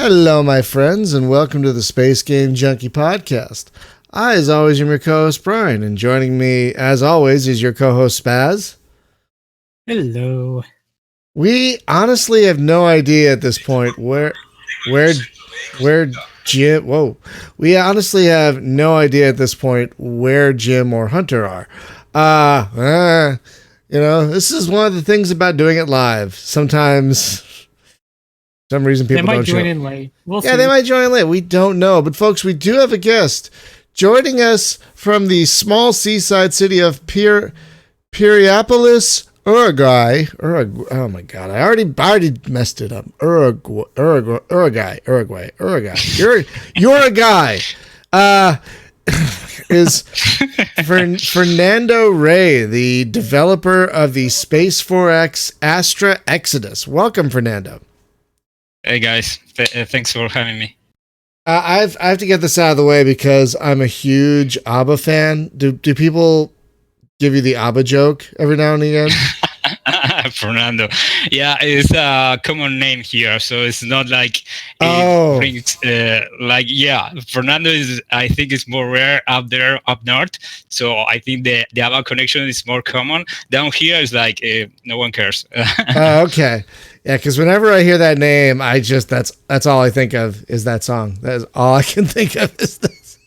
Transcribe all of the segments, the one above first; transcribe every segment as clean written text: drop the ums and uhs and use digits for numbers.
Hello, my friends, and welcome to the Space Game Junkie Podcast. I, as always, am your co-host, Brian, and joining me, as always, is your co-host, Spaz. Hello. We honestly have no idea at this point where Jim... Whoa. We honestly have no idea at this point where Jim or Hunter are. This is one of the things about doing it live. Sometimes... For some reason people don't show. They might join in late. We'll see. They might join late. We don't know. But folks, we do have a guest joining us from the small seaside city of Piriapolis, Uruguay. Oh my God. I already messed it up. Uruguay. Uruguay. Is Fernando Rey, the developer of the Space 4X Astra Exodus. Welcome, Fernando. Hey guys, thanks for having me. I have to get this out of the way because I'm a huge ABBA fan. Do people give you the ABBA joke every now and again? Fernando. Yeah, it's a common name here, so it's not like Fernando is, I think, it's more rare up there up north. So I think the ABBA connection is more common. Down here is like no one cares. Okay. Yeah, because whenever I hear that name, that's all I think of is that song. That's all I can think of is this.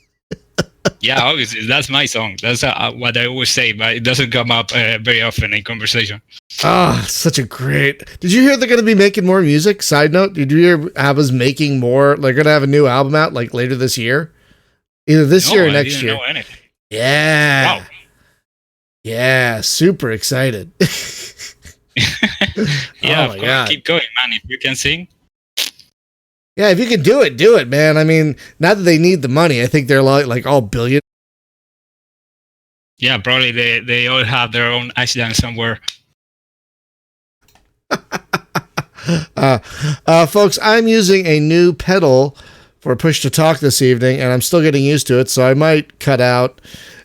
Yeah, obviously, that's my song. That's what I always say, but it doesn't come up very often in conversation. Oh, such a great... Did you hear they're going to be making more music? Side note, did you hear ABBA's making more? They're going to have a new album out like later this year? Either this year or next year. Know anything. Yeah. Wow. Yeah, super excited. Yeah, oh God. Keep going, man. If you can sing. Yeah, if you can do it, man. I mean, not that they need the money. I think they're like all billion. Yeah, probably they all have their own island somewhere. Folks, I'm using a new pedal for push to talk this evening, and I'm still getting used to it, so I might cut out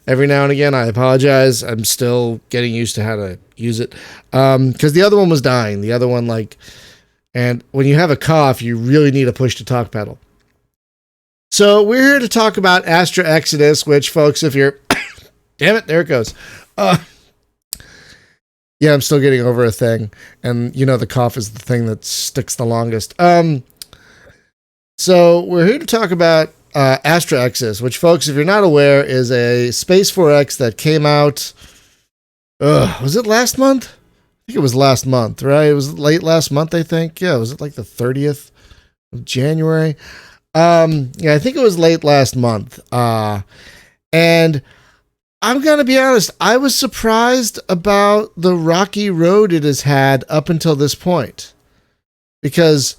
every now and again. I apologize. I'm still getting used to how to use it. Because the other one was dying. The other one, and when you have a cough, you really need a push to talk pedal. So we're here to talk about Astra Exodus, which, folks, if you're... Damn it, there it goes. Yeah, I'm still getting over a thing. And, the cough is the thing that sticks the longest. So we're here to talk about Astra Exodus, which, folks, if you're not aware, is a Space 4X that came out... was it last month? I think it was last month, right? It was late last month, I think. Yeah, was it like the 30th of January? Yeah, I think it was late last month. And I'm going to be honest, I was surprised about the rocky road it has had up until this point. Because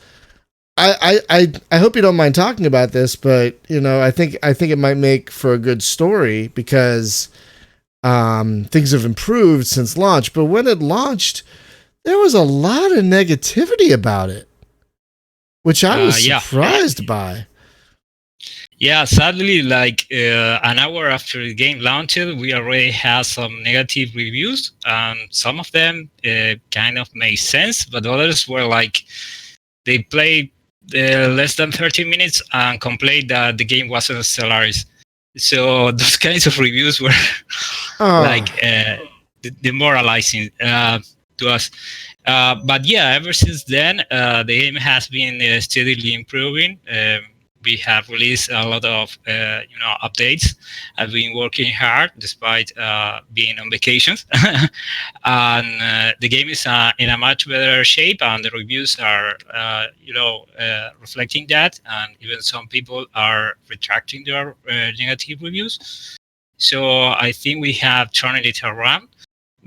I hope you don't mind talking about this, but I think it might make for a good story because things have improved since launch. But when it launched, there was a lot of negativity about it, which I was surprised by. Yeah, sadly, an hour after the game launched, we already had some negative reviews. Some of them kind of made sense, but others were they played less than 30 minutes and complained that the game wasn't Stellaris. So those kinds of reviews were demoralizing to us. But yeah, ever since then, the game has been steadily improving. We have released a lot of updates. I've been working hard despite being on vacations, and the game is in a much better shape, and the reviews are reflecting that, and even some people are retracting their negative reviews. So I think we have turned it around.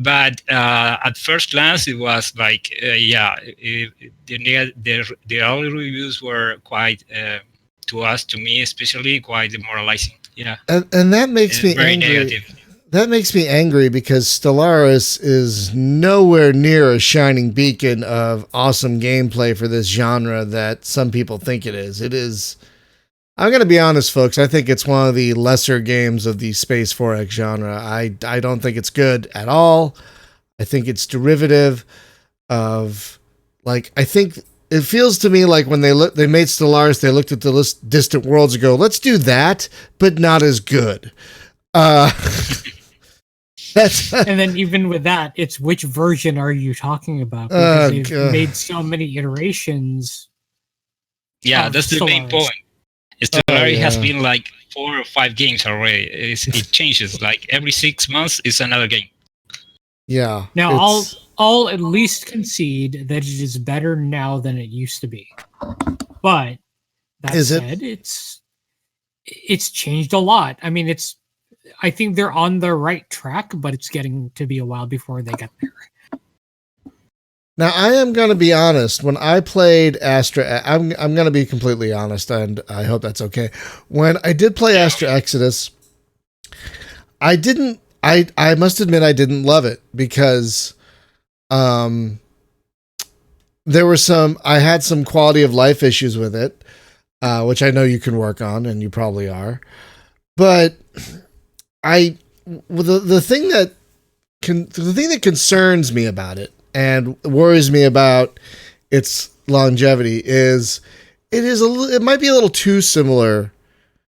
But at first glance, it was the early reviews were quite. To me especially, quite demoralizing. Yeah, and that makes me very angry. Negative. That makes me angry because Stellaris is nowhere near a shining beacon of awesome gameplay for this genre that some people think it is. It is. I'm going to be honest, folks. I think it's one of the lesser games of the Space 4X genre. I don't think it's good at all. I think it's derivative of, I think it feels to me like when they made Stellaris, they looked at the distant worlds and go, let's do that, but not as good. That's and then even with that, it's which version are you talking about? Because they've made so many iterations. Yeah, that's the main point. Stellaris has been like 4 or 5 games already. It changes like every 6 months. It's another game. Yeah. Now I'll at least concede that it is better now than it used to be. But that said, it's changed a lot. I mean, I think they're on the right track, but it's getting to be a while before they get there. Now, I am going to be honest. When I played Astra, I'm going to be completely honest, and I hope that's okay. When I did play Astra Exodus, I must admit I didn't love it because there were I had some quality of life issues with it, which I know you can work on, and you probably are. But the thing that concerns me about it and worries me about its longevity is it might be a little too similar.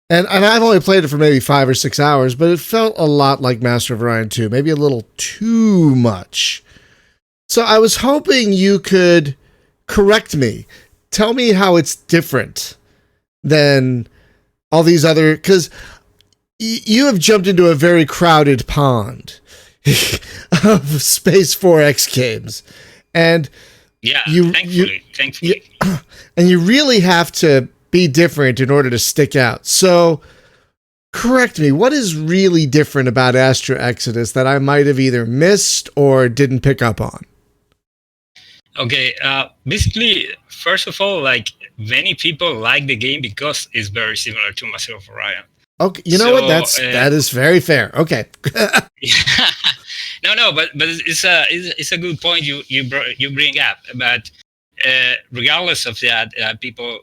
And I've only played it for maybe 5 or 6 hours, but it felt a lot like Master of Orion 2, maybe a little too much. So I was hoping you could correct me. Tell me how it's different than all these other, because you have jumped into a very crowded pond of Space 4X games. And thankfully. And you really have to be different in order to stick out. So correct me, what is really different about Astra Exodus that I might have either missed or didn't pick up on? Okay, basically, first of all, like many people like the game because it's very similar to Master of Orion. Okay, you know what? That is very fair. Okay. No, but it's a good point you bring up. But regardless of that, people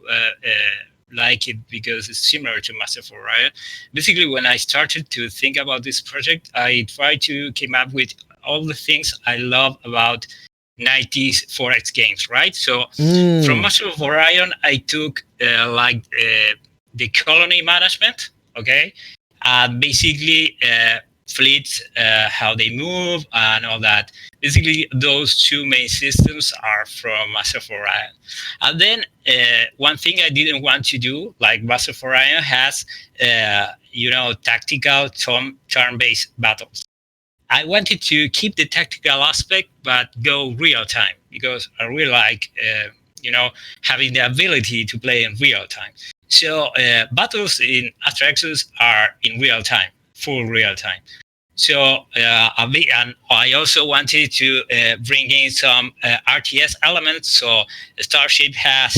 like it because it's similar to Master of Orion. Basically, when I started to think about this project, I tried to come up with all the things I love about 90s 4X games, right? So from Master of Orion, I took the colony management, okay? Basically, fleets, how they move and all that. Basically, those 2 main systems are from Master of Orion. And then one thing I didn't want to do, like Master of Orion has, tactical turn-based battles. I wanted to keep the tactical aspect, but go real time because I really like, having the ability to play in real time. So battles in Astra Exodus are in real time, full real time. So and I also wanted to bring in some RTS elements. So Starship have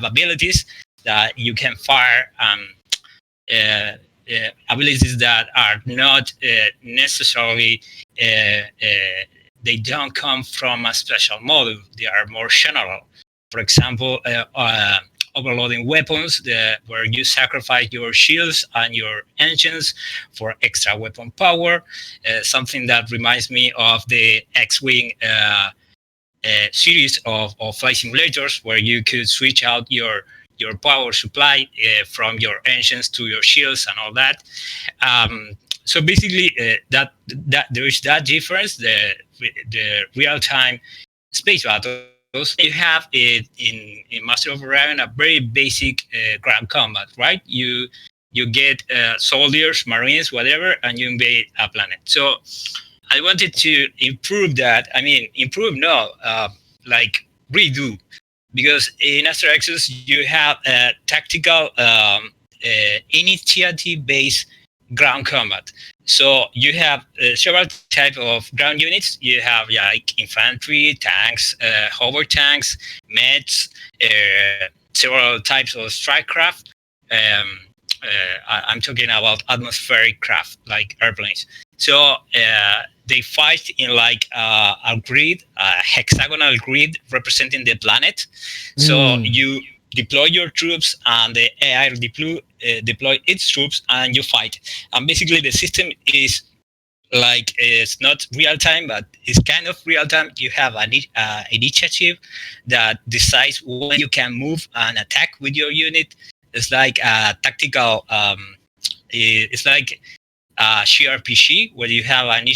abilities that you can fire. Abilities that are not necessarily they don't come from a special model. They are more general. For example, overloading weapons where you sacrifice your shields and your engines for extra weapon power. Something that reminds me of the X-Wing series of flight simulators where you could switch out your power supply from your engines to your shields and all that. So basically, that there is that difference. The real-time space battles you have it in Master of Orion, a very basic ground combat, right? You get soldiers, marines, whatever, and you invade a planet. So I wanted to improve that. I mean, improve like redo. Because in Astra Exodus, you have a tactical initiative-based ground combat. So you have several types of ground units. You have like infantry, tanks, hover tanks, meds, several types of strike craft. I'm talking about atmospheric craft, like airplanes. So they fight in like a grid, a hexagonal grid representing the planet. So you deploy your troops and the AI deploy its troops and you fight. And basically the system is like it's not real time, but it's kind of real time. You have an initiative that decides when you can move and attack with your unit. It's like a tactical. It's like a CRPG where you have an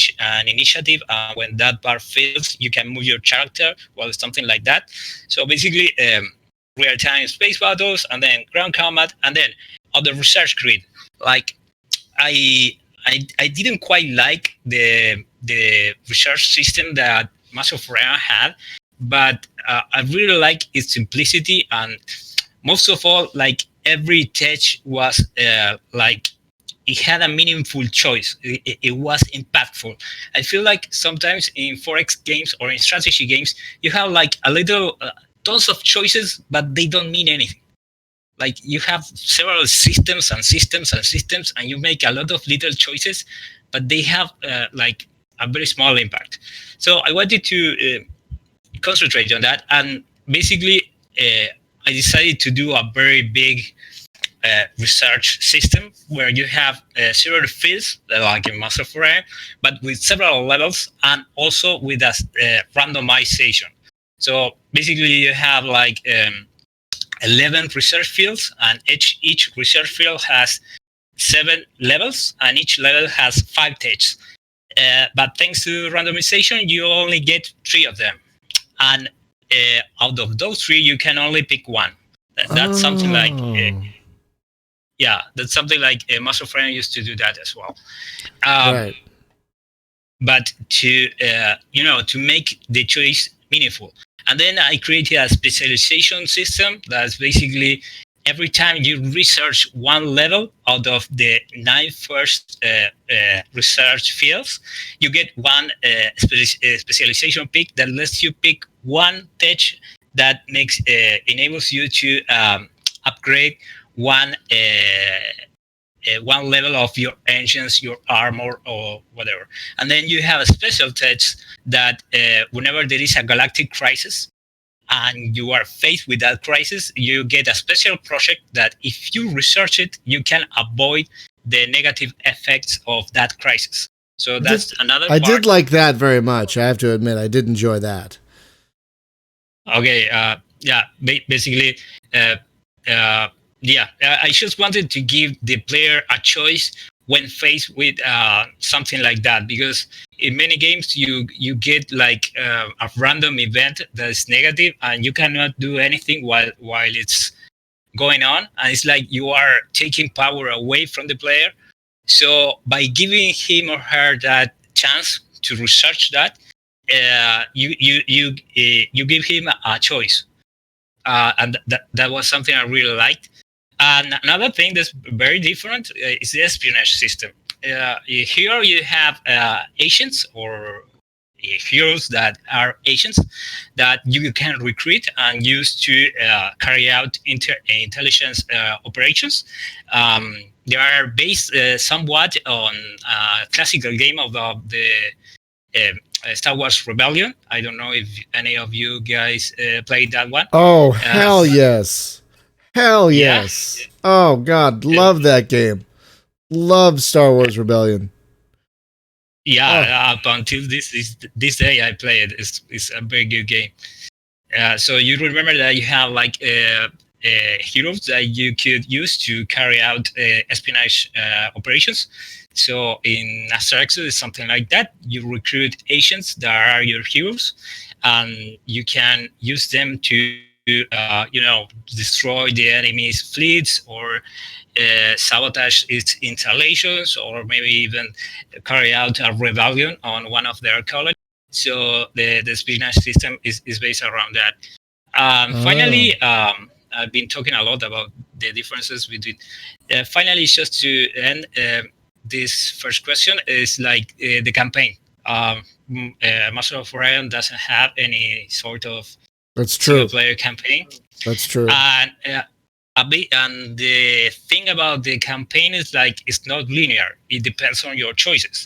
initiative, and when that bar fills, you can move your character. Well, something like that. So basically, real time space battles, and then ground combat, and then on the research grid. Like I didn't quite like the research system that Mass of Orion had, but I really like its simplicity, and most of all, like every tech was like it had a meaningful choice. It was impactful. I feel like sometimes in forex games or in strategy games, you have like a little tons of choices, but they don't mean anything. Like you have several systems and systems and systems, and you make a lot of little choices, but they have like a very small impact. So I wanted to concentrate on that, and basically I decided to do a very big research system where you have several fields like in Master Foray, but with several levels and also with a randomization. So basically you have like 11 research fields, and each research field has 7 levels, and each level has 5 tests. But thanks to randomization, you only get 3 of them, and out of those 3, you can only pick one. That's something like that's something like Master Friend used to do that as well. Right. But to to make the choice meaningful, and then I created a specialization system that's basically every time you research one level out of the 9 first research fields, you get one specialization pick that lets you pick one tech that enables you to upgrade one level of your engines, your armor, or whatever. And then you have a special text that whenever there is a galactic crisis and you are faced with that crisis, you get a special project that if you research it, you can avoid the negative effects of that crisis. So that's another part. I did like that very much. I have to admit, I did enjoy that. Okay. Basically, I just wanted to give the player a choice when faced with something like that, because in many games you get like a random event that is negative and you cannot do anything while it's going on, and it's like you are taking power away from the player. So by giving him or her that chance to research that, you give him a choice, and that was something I really liked. And another thing that's very different is the espionage system. Here you have agents or heroes that are agents that you can recruit and use to carry out intelligence operations. They are based somewhat on a classical game of the Star Wars Rebellion. I don't know if any of you guys played that one. Oh, hell yes. Hell yes. Yeah. Oh, God. Love that game. Love Star Wars Rebellion. Yeah, up until this day I play it. It's a very good game. So you remember that you have like heroes that you could use to carry out espionage operations. So in Astra Exodus, something like that, you recruit agents that are your heroes, and you can use them to destroy the enemy's fleets or sabotage its installations, or maybe even carry out a rebellion on one of their colonies. So the espionage system is based around that. Finally, I've been talking a lot about the differences between. Finally, just to end this first question, is like the campaign. Master of Orion doesn't have any sort of single-player campaign. That's true. And and the thing about the campaign is like it's not linear. It depends on your choices.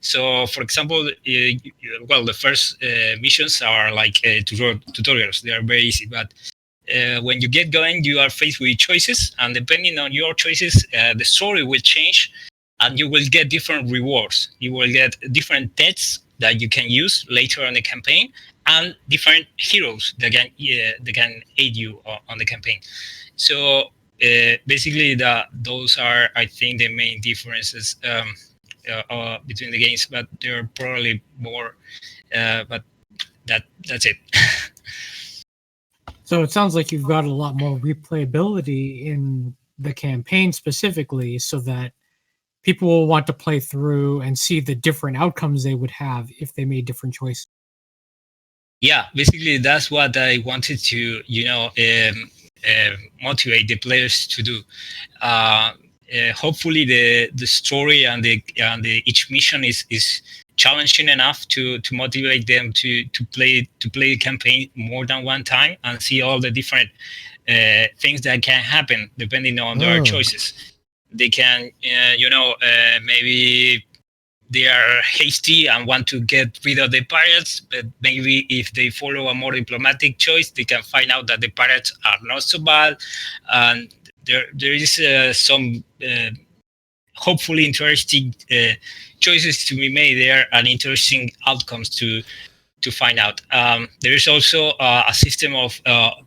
So, for example, the first missions are like tutorials. They are very easy, but when you get going, you are faced with choices, and depending on your choices, the story will change. and you will get different rewards. You will get different tests that you can use later on the campaign, and different heroes that can aid you on the campaign. So basically, those are, I think, the main differences between the games, but there are probably more. But that's it. So it sounds like you've got a lot more replayability in the campaign specifically, so that people will want to play through and see the different outcomes they would have if they made different choices. Yeah, basically that's what I wanted to, motivate the players to do. Hopefully, the story and the each mission is challenging enough to motivate them to play the campaign more than one time and see all the different things that can happen depending on their choices. They can, maybe they are hasty and want to get rid of the pirates, but maybe if they follow a more diplomatic choice, they can find out that the pirates are not so bad, and there is some hopefully interesting choices to be made there, and interesting outcomes to find out. There is also a system of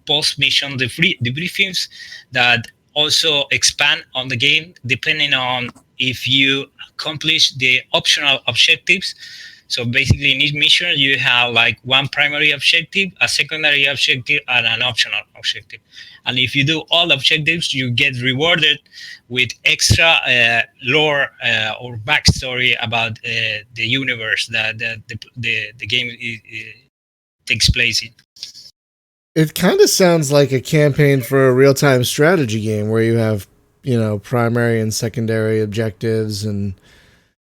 post-mission debriefings that also expand on the game depending on if you accomplish the optional objectives. So basically, in each mission, you have like one primary objective, a secondary objective, and an optional objective. And if you do all objectives, you get rewarded with extra lore or backstory about the universe that the game takes place in. It kind of sounds like a campaign for a real-time strategy game where you have, primary and secondary objectives and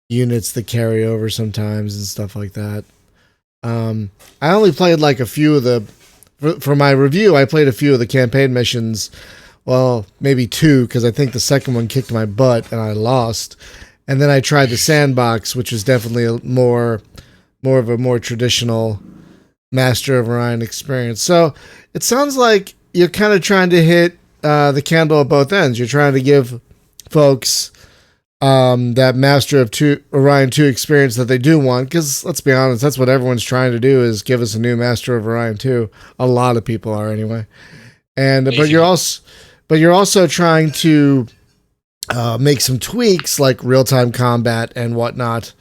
units that carry over sometimes and stuff like that. I only played like a few of the, for my review, I played a few of the campaign missions. Well, maybe two, because I think the second one kicked my butt and I lost. And then I tried the sandbox, which was definitely more of a more traditional Master of Orion experience. So it sounds like you're kind of trying to hit the candle at both ends. You're trying to give folks that Master of Orion 2 experience that they do want, because let's be honest, that's what everyone's trying to do, is give us a new Master of Orion 2. A lot of people are anyway. And but you're also trying to make some tweaks like real-time combat and whatnot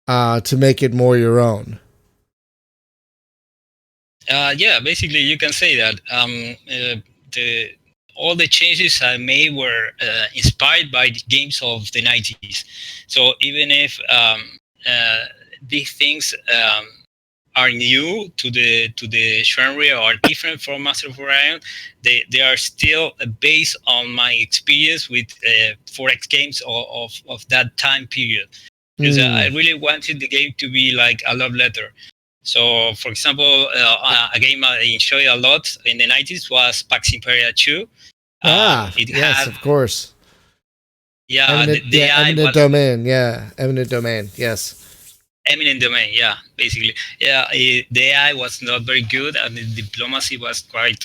to make it more your own. Yeah, basically you can say that all the changes I made were inspired by the games of the 90s. So even if these things are new to the genre or different from Master of Orion, they are still based on my experience with 4X games of that time period. Because I really wanted the game to be like a love letter. So, for example, a game I enjoyed a lot in the 90s was Pax Imperia 2. Yes, of course. Yeah, Eminent Domain. Yeah, Eminent Domain. Yes. Eminent Domain. Yeah, basically. Yeah, the AI was not very good, and the diplomacy was quite,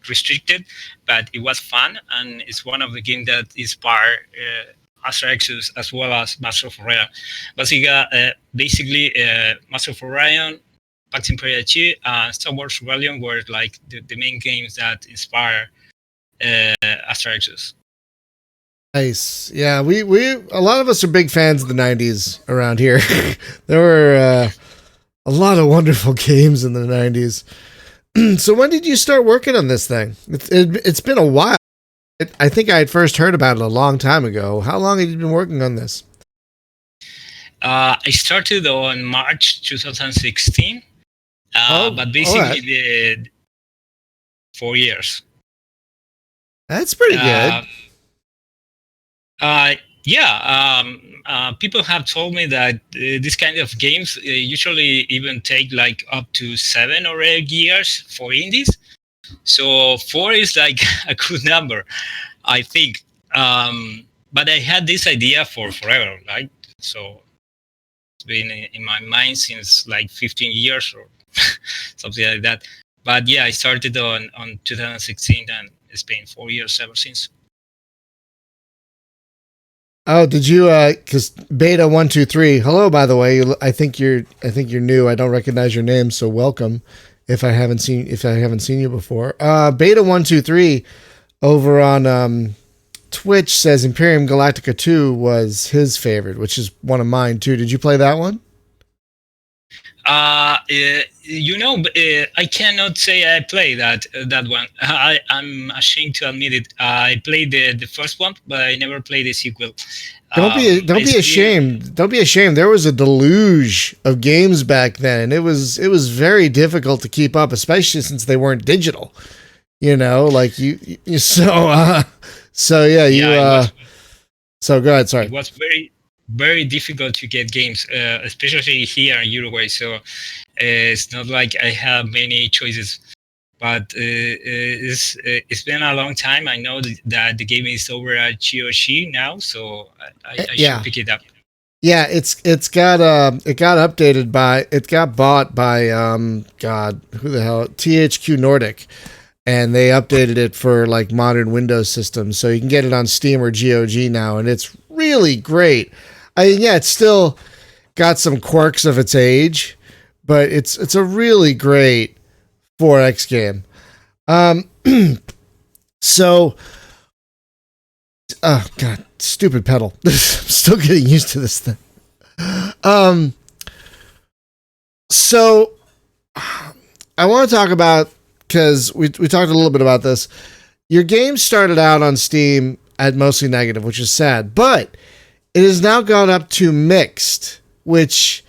restricted. But it was fun, and it's one of the games that inspired Astra Exodus as well as Master of Orion. Basically, Master of Orion, Pax Imperia 2, and Star Wars Rebellion were like the main games that inspire Astra Exodus. Nice. Yeah, we a lot of us are big fans of the 90s around here. There were a lot of wonderful games in the 90s. So when did you start working on this thing? It's been a while. I think I had first heard about it a long time ago. How long have you been working on this? I started on March 2016, but basically did 4 years. That's pretty good. People have told me that this kind of games usually even take like up to 7 or 8 years for indies. So 4 is like a good number, I think. But I had this idea for forever, right? So it's been in my mind since like 15 years or something like that. But yeah, I started on 2016 and it's been 4 years ever since. Oh, did you? Because Beta 123. Hello, by the way. I think you're new. I don't recognize your name, so welcome. If I haven't seen you before, Beta 123 over on Twitch says Imperium Galactica 2 was his favorite, which is one of mine too. Did you play that one? I cannot say I played that one. I'm ashamed to admit it. I played the first one, but I never played the sequel. Don't be ashamed. Don't be ashamed. There was a deluge of games back then, and it was very difficult to keep up, especially since they weren't digital. Like so yeah. So go ahead. Sorry. It was very, very difficult to get games, especially here in Uruguay. So it's not like I have many choices. But it's been a long time. I know that the game is over at GOG now, so I should pick it up. Yeah, it got bought by God, who the hell, THQ Nordic, and they updated it for like modern Windows systems, so you can get it on Steam or GOG now, and it's really great. It's still got some quirks of its age, but it's a really great 4X game. So, oh God, stupid pedal. I'm still getting used to this thing. So I want to talk about, because we talked a little bit about this. Your game started out on Steam at mostly negative, which is sad, but it has now gone up to mixed, which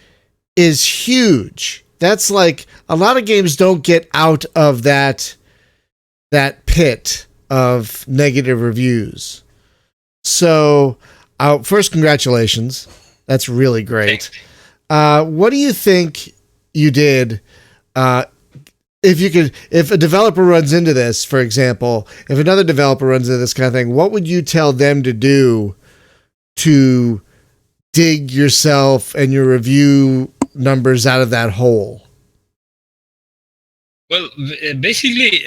is huge. That's like a lot of games don't get out of that pit of negative reviews. So, first, congratulations. That's really great. What do you think you did? If a developer runs into this, for example, if another developer runs into this kind of thing, what would you tell them to do to dig yourself and your review numbers out of that hole? Well, basically,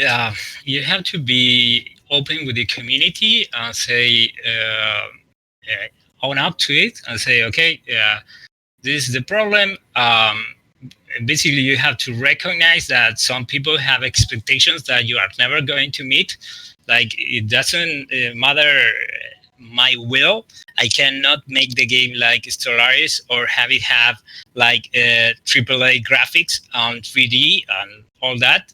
you have to be open with the community and say, own up to it and say, okay, this is the problem. Basically, you have to recognize that some people have expectations that you are never going to meet. Like, it doesn't matter my will. I cannot make the game like Stellaris or have it have like AAA graphics on 3D and all that.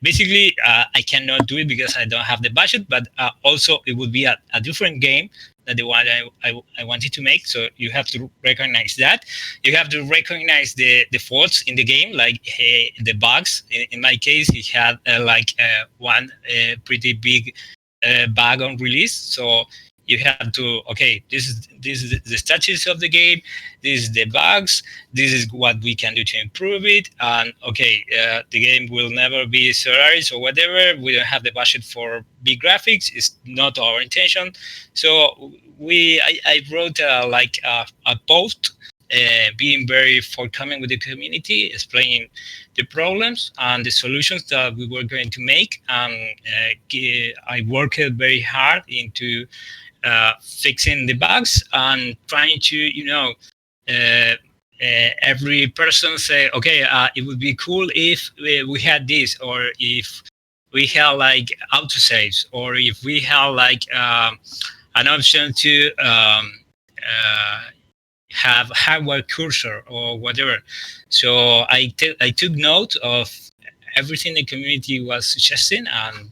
Basically, I cannot do it because I don't have the budget, but also it would be a different game than the one I wanted to make. So you have to recognize that. You have to recognize the faults in the game, like the bugs. In my case, it had one pretty big bug on release. So you have to, okay, this is the status of the game, this is the bugs, this is what we can do to improve it, and okay, the game will never be Solaris or whatever. We don't have the budget for big graphics. It's not our intention. So I wrote a post being very forthcoming with the community, explaining the problems and the solutions that we were going to make. I worked very hard into fixing the bugs and trying to, every person say, okay, it would be cool if we had this, or if we had like autosaves, or if we had like an option to have hardware cursor or whatever. So I took note of everything the community was suggesting and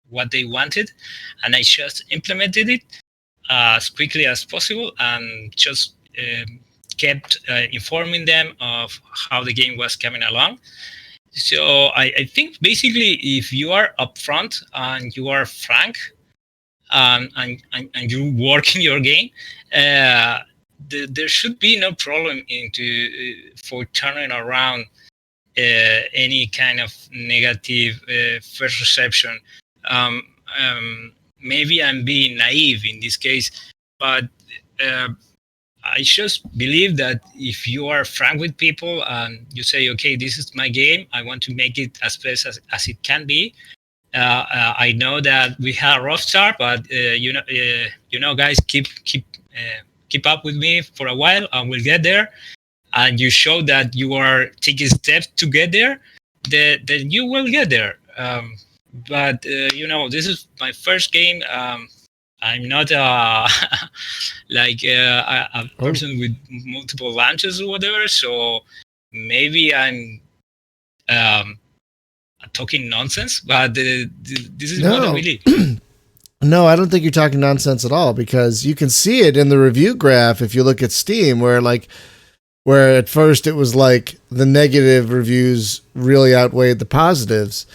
what they wanted, and I just implemented it as quickly as possible and just kept informing them of how the game was coming along. So I think basically if you are upfront and you are frank and you work in your game, there should be no problem for turning around any kind of negative first reception. Maybe I'm being naive in this case, but I just believe that if you are frank with people and you say, okay, this is my game, I want to make it as best as it can be. I know that we had a rough start, but guys, keep keep up with me for a while, and we'll get there. And you show that you are taking steps to get there, then you will get there. But this is my first game. I'm not like a person with multiple launches or whatever, so maybe I'm talking nonsense, but this is what I believe. No, I don't think you're talking nonsense at all, because you can see it in the review graph if you look at Steam, where at first it was like the negative reviews really outweighed the positives,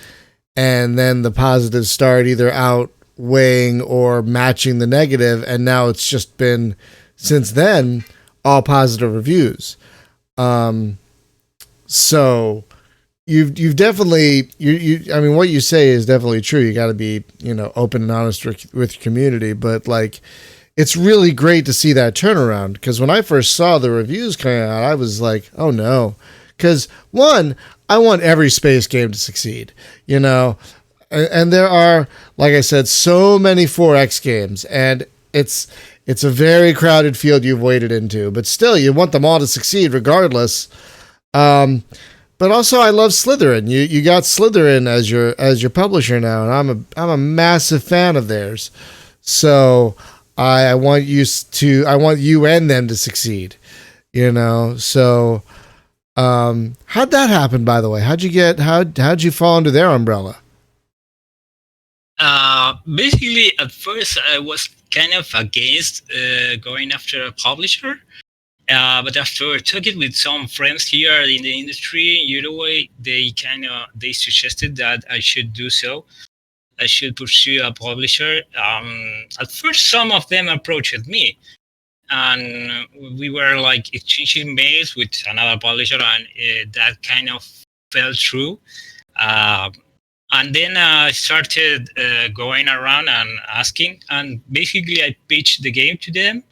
and then the positives start either outweighing or matching the negative, and now it's just been, since then, all positive reviews. So you've definitely, I mean, what you say is definitely true. You got to be, open and honest with your community, but like, it's really great to see that turnaround, because when I first saw the reviews coming out, I was like, oh no. Because one, I want every space game to succeed, and there are, like I said, so many 4X games, and it's a very crowded field you've waded into, but still you want them all to succeed regardless. But also, I love Slytherin. You got Slytherin as your publisher now, and I'm a massive fan of theirs. So I want you and them to succeed. So how'd that happen, by the way? How'd you fall under their umbrella? Basically, at first I was kind of against going after a publisher. But after talking with some friends here in the industry in Uruguay, they suggested that I should do so. I should pursue a publisher. At first, some of them approached me, and we were like exchanging mails with another publisher, and that kind of fell through. And then I started going around and asking, and basically I pitched the game to them.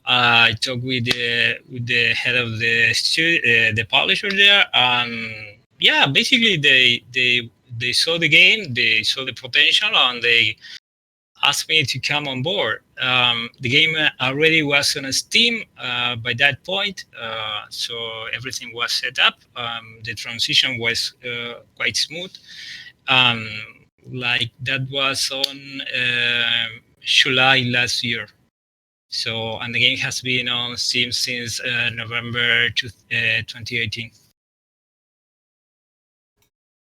I talked with the head of the publisher there, and yeah, basically they saw the game, they saw the potential, and they asked me to come on board. The game already was on Steam by that point, so everything was set up. The transition was quite smooth. Like that was on July last year. So, and the game has been on Steam since November 2018.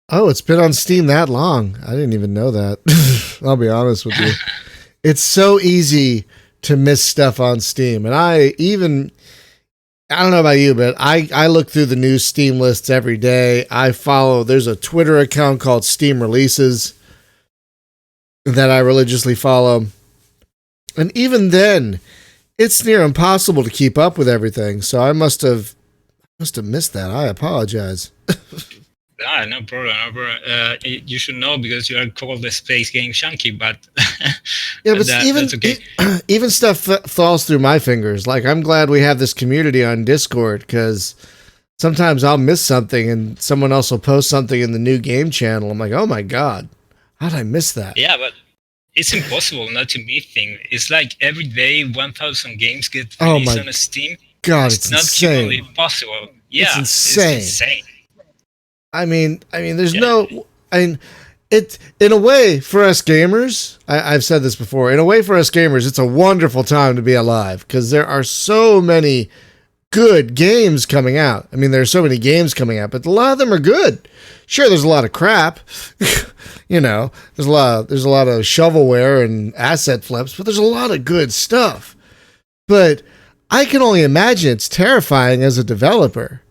Oh, it's been on Steam that long. I didn't even know that. I'll be honest with you. It's so easy to miss stuff on Steam. And I don't know about you, but I look through the new Steam lists every day. There's a Twitter account called Steam Releases that I religiously follow. And even then, it's near impossible to keep up with everything. So I must have missed that. I apologize. No problem. You should know, because you are called the Space Game Junkie, but yeah, but that's okay. Even stuff falls through my fingers. Like, I'm glad we have this community on Discord, because sometimes I'll miss something and someone else will post something in the new game channel. I'm like, oh my God, how did I miss that? Yeah, but it's impossible not to miss things. It's like every day 1,000 games get released on Steam. God, it's not insane. Humanly possible. Yeah, it's insane. It's insane. I mean, there's it, in a way, for us gamers, I've said this before, in a way for us gamers, it's a wonderful time to be alive, because there are so many good games coming out. I mean, there are so many games coming out, but a lot of them are good. Sure, there's a lot of crap. There's a lot of shovelware and asset flips, but there's a lot of good stuff. But I can only imagine it's terrifying as a developer,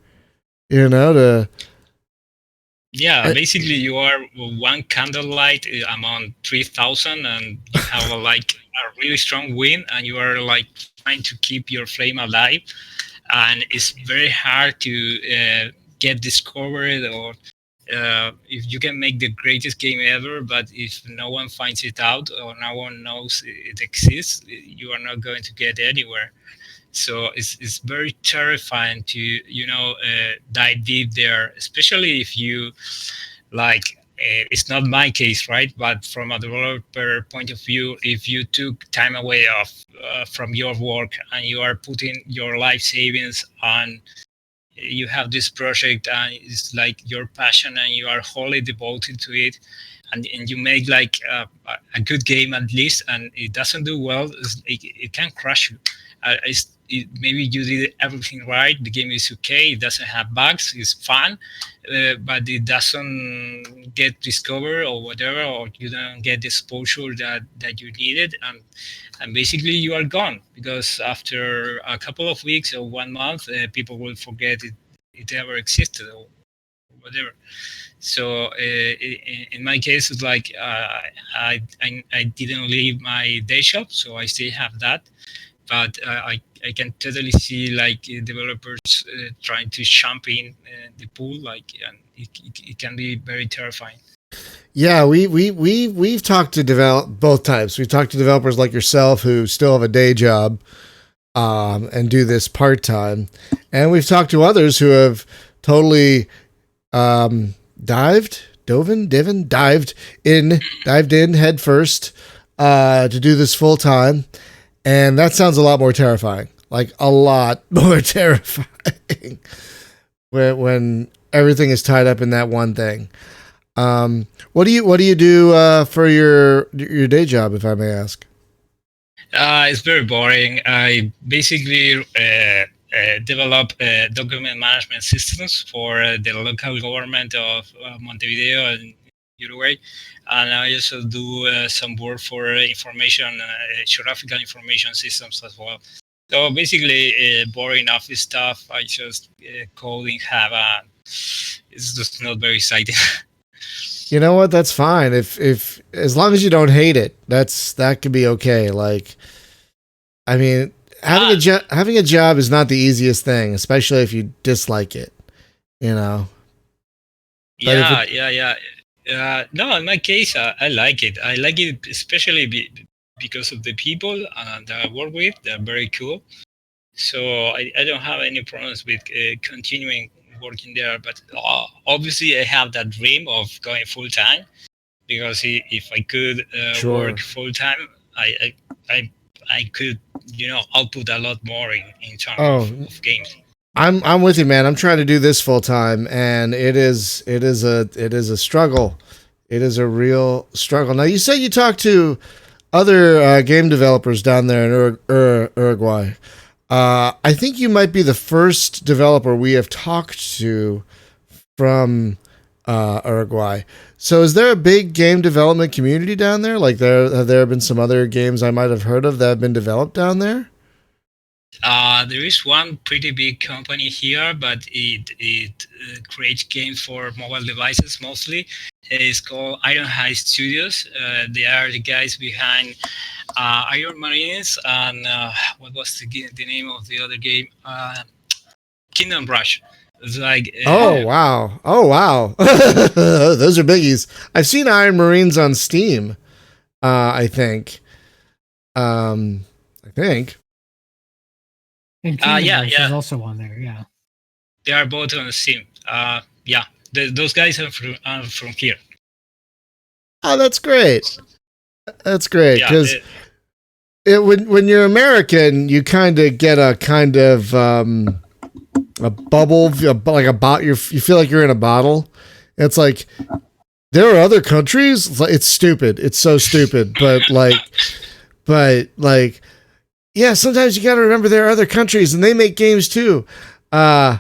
basically you are one candlelight among 3,000, and you have a really strong wind, and you are like trying to keep your flame alive, and it's very hard to get discovered, or if you can make the greatest game ever, but if no one finds it out or no one knows it exists, you are not going to get anywhere. So it's very terrifying to dive deep there, especially if you like it's not my case, right? But from a developer point of view, if you took time away from your work and you are putting your life savings on, you have this project and it's like your passion and you are wholly devoted to it, and you make like a good game at least, and it doesn't do well, it can crush you. Maybe you did everything right, the game is okay, it doesn't have bugs, it's fun, but it doesn't get discovered or whatever, or you don't get the exposure that you needed, and basically you are gone, because after a couple of weeks or 1 month, people will forget it ever existed or whatever. So in my case, it's like I didn't leave my day job, so I still have that. But I can totally see like developers trying to jump in the pool, like, and it can be very terrifying. Yeah, we've talked to both types. We've talked to developers like yourself who still have a day job and do this part time, and we've talked to others who have totally dived in head first to do this full time, and that sounds a lot more terrifying. Like a lot more terrifying when everything is tied up in that one thing. What do you do for your day job, if I may ask? It's very boring. I basically develop document management systems for the local government of Montevideo and Uruguay, and I also do some work for geographical information systems as well. So basically, boring office stuff. I just coding Java. It's just not very exciting. You know what? That's fine. If as long as you don't hate it, that could be okay. Like, I mean, having a job is not the easiest thing, especially if you dislike it. You know. Yeah. No, in my case, I like it. I like it especially because of the people that I work with. They're very cool. So I don't have any problems with continuing working there. But obviously, I have that dream of going full time, because if I could work full time, I could output a lot more in terms of games. I'm with you, man. I'm trying to do this full time, and it is a struggle. It is a real struggle. Now, you said you talked to other game developers down there in Uruguay. I think you might be the first developer we have talked to from Uruguay. So, is there a big game development community down there? Like, have there been some other games I might have heard of that have been developed down there? There is one pretty big company here, but it creates games for mobile devices mostly. It's called Iron High Studios. They are the guys behind Iron Marines and what was the name of the other game? Kingdom Rush. It's like oh wow, those are biggies. I've seen Iron Marines on Steam. I think. And Kingdom Rush is also on there, yeah. They are both on Steam. Those guys are from here. Oh, that's great. That's great, because when you're American, you kind of get a kind of a bubble, like you feel like you're in a bottle. It's like there are other countries. It's stupid. It's so stupid, but yeah, sometimes you got to remember there are other countries and they make games too. Oh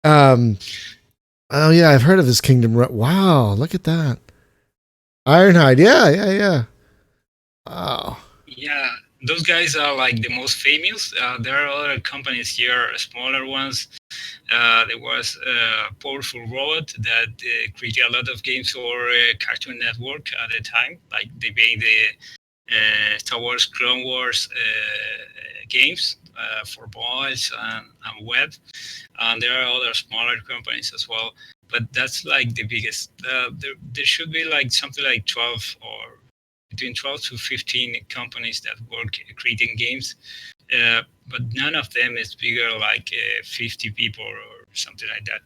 yeah, I've heard of this Kingdom. Wow, look at that. Ironhide, yeah. Oh. Yeah, those guys are like the most famous. There are other companies here, smaller ones. There was Powerful Robot that created a lot of games for Cartoon Network at the time. Like they made the Star Wars, Clone Wars games for mobiles and web. And there are other smaller companies as well. But that's like the biggest. There should be like something like 12 or between 12 to 15 companies that work creating games. But none of them is bigger like 50 people or something like that.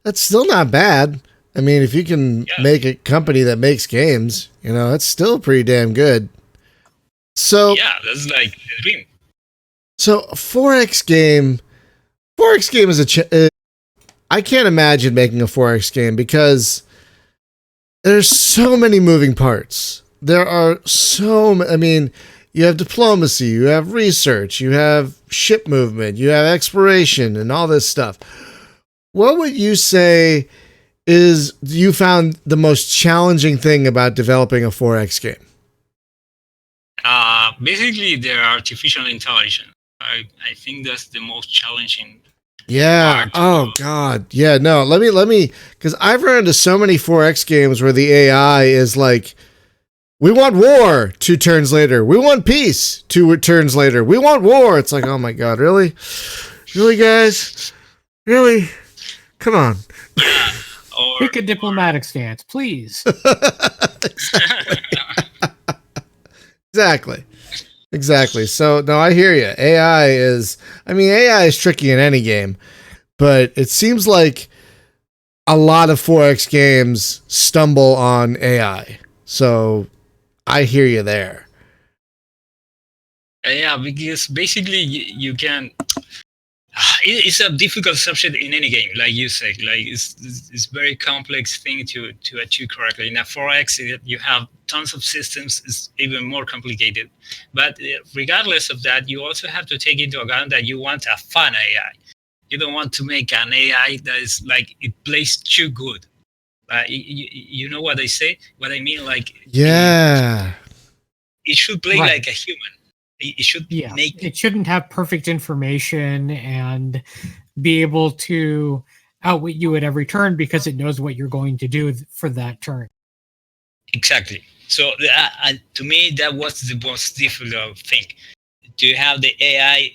That's still not bad. I mean, if you can make a company that makes games, that's still pretty damn good. So yeah, that's like the dream. So a 4X game is I can't imagine making a 4X game because there's so many moving parts. There are you have diplomacy, you have research, you have ship movement, you have exploration and all this stuff. What would you say is you found the most challenging thing about developing a 4X game? Basically, the artificial intelligence. I think that's the most challenging. Yeah. Oh God. Yeah. No. Let me. Because I've run into so many 4X games where the AI is like, "We want war." 2 turns later, "We want peace." 2 turns later, "We want war." It's like, oh my God, really, guys, really? Come on. Yeah. Pick a diplomatic stance, please. Exactly. So no, I hear you. AI is tricky in any game, but it seems like a lot of 4X games stumble on AI. So I hear you there. Yeah, because basically you can. It's a difficult subject in any game, like you said. Like it's very complex thing to achieve correctly. In a 4X, you have tons of systems. It's even more complicated. But regardless of that, you also have to take into account that you want a fun AI. You don't want to make an AI that is like it plays too good. You know what I say? What I mean, like it should play like a human. It should it shouldn't have perfect information and be able to outwit you at every turn because it knows what you're going to do for that turn. Exactly. So to me, that was the most difficult thing. To have the AI,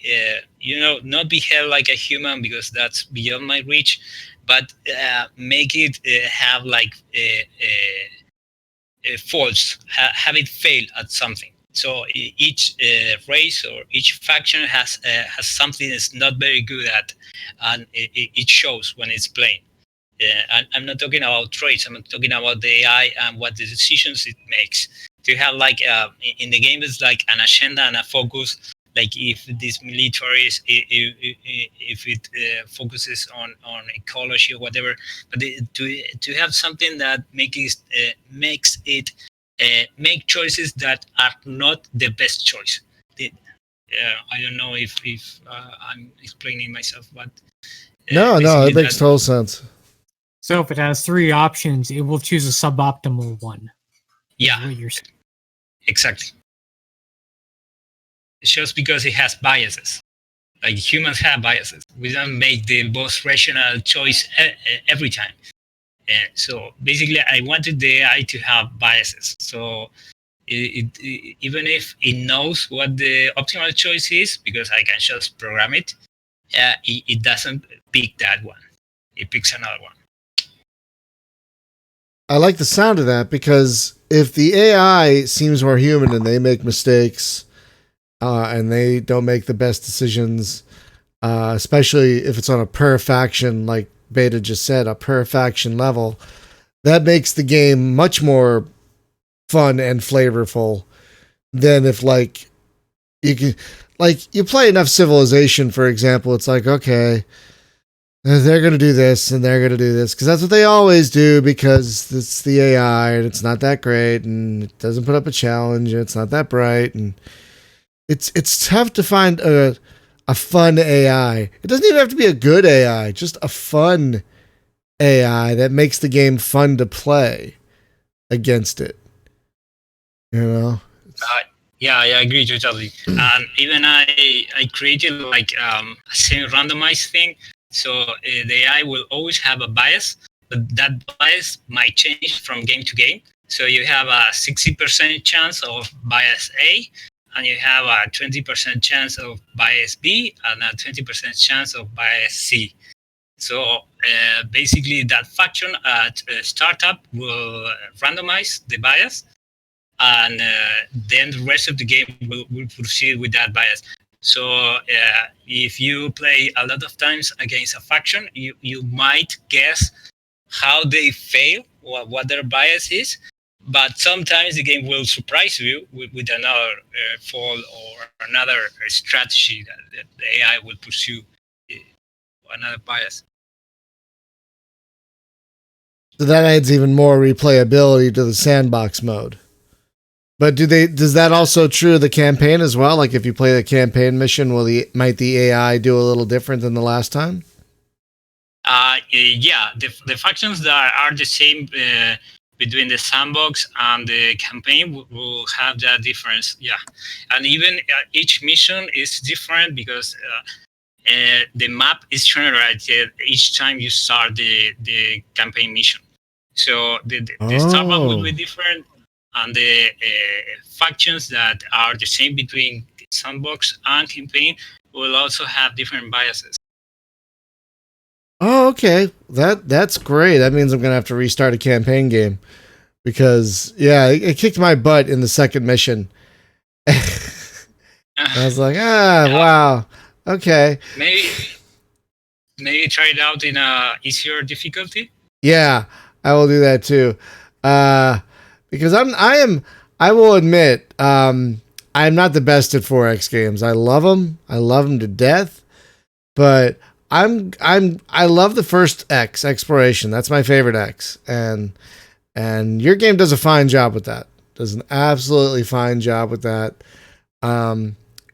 not behave like a human because that's beyond my reach, but make it have like faults, have it fail at something. So each race or each faction has something that's not very good at, and it shows when it's playing. I'm not talking about traits. I'm talking about the AI and what the decisions it makes. To have like in the game, it's like an agenda and a focus. Like if this military is, if it focuses on ecology or whatever, but to have something that makes it make choices that are not the best choice. I don't know if I'm explaining myself, but no, it makes total sense. So if it has 3 options, it will choose a suboptimal one. Yeah, exactly. It's just because it has biases. Like humans have biases. We don't make the most rational choice every time. So basically, I wanted the AI to have biases. So even if it knows what the optimal choice is, because I can just program it, it doesn't pick that one. It picks another one. I like the sound of that because if the AI seems more human and they make mistakes and they don't make the best decisions, especially if it's on a per faction, like Beta just said, a per faction level, that makes the game much more fun and flavorful than if you play enough Civilization, for example. It's like, okay, they're going to do this and they're going to do this because that's what they always do because it's the AI and it's not that great and it doesn't put up a challenge and it's not that bright and it's tough to find a fun AI. It doesn't even have to be a good AI, just a fun AI that makes the game fun to play against it. Yeah, I agree totally. And even I created like a semi-randomized thing. So the AI will always have a bias, but that bias might change from game to game. So you have a 60% chance of bias A, and you have a 20% chance of bias B, and a 20% chance of bias C. So basically, that faction at startup will randomize the bias, and then the rest of the game will proceed with that bias. So if you play a lot of times against a faction, you might guess how they fail, what their bias is. But sometimes the game will surprise you with another fall or another strategy that the AI will pursue another bias. So that adds even more replayability to the sandbox mode. But does that also true of the campaign as well? Like if you play the campaign mission, might the AI do a little different than the last time? Yeah, the factions that are the same between the sandbox and the campaign will have that difference. Yeah, and even each mission is different because the map is generated each time you start the campaign mission. So the start map will be different, and the factions that are the same between the sandbox and campaign will also have different biases. Oh, okay. That's great. That means I'm gonna have to restart a campaign game because it kicked my butt in the second mission. I was like, wow, okay. Maybe try it out in a easier difficulty. Yeah, I will do that too. Because I will admit, I'm not the best at 4X games. I love them to death, but I love the first X, exploration. That's my favorite X, and your game does a fine job with that. Does an absolutely fine job with that.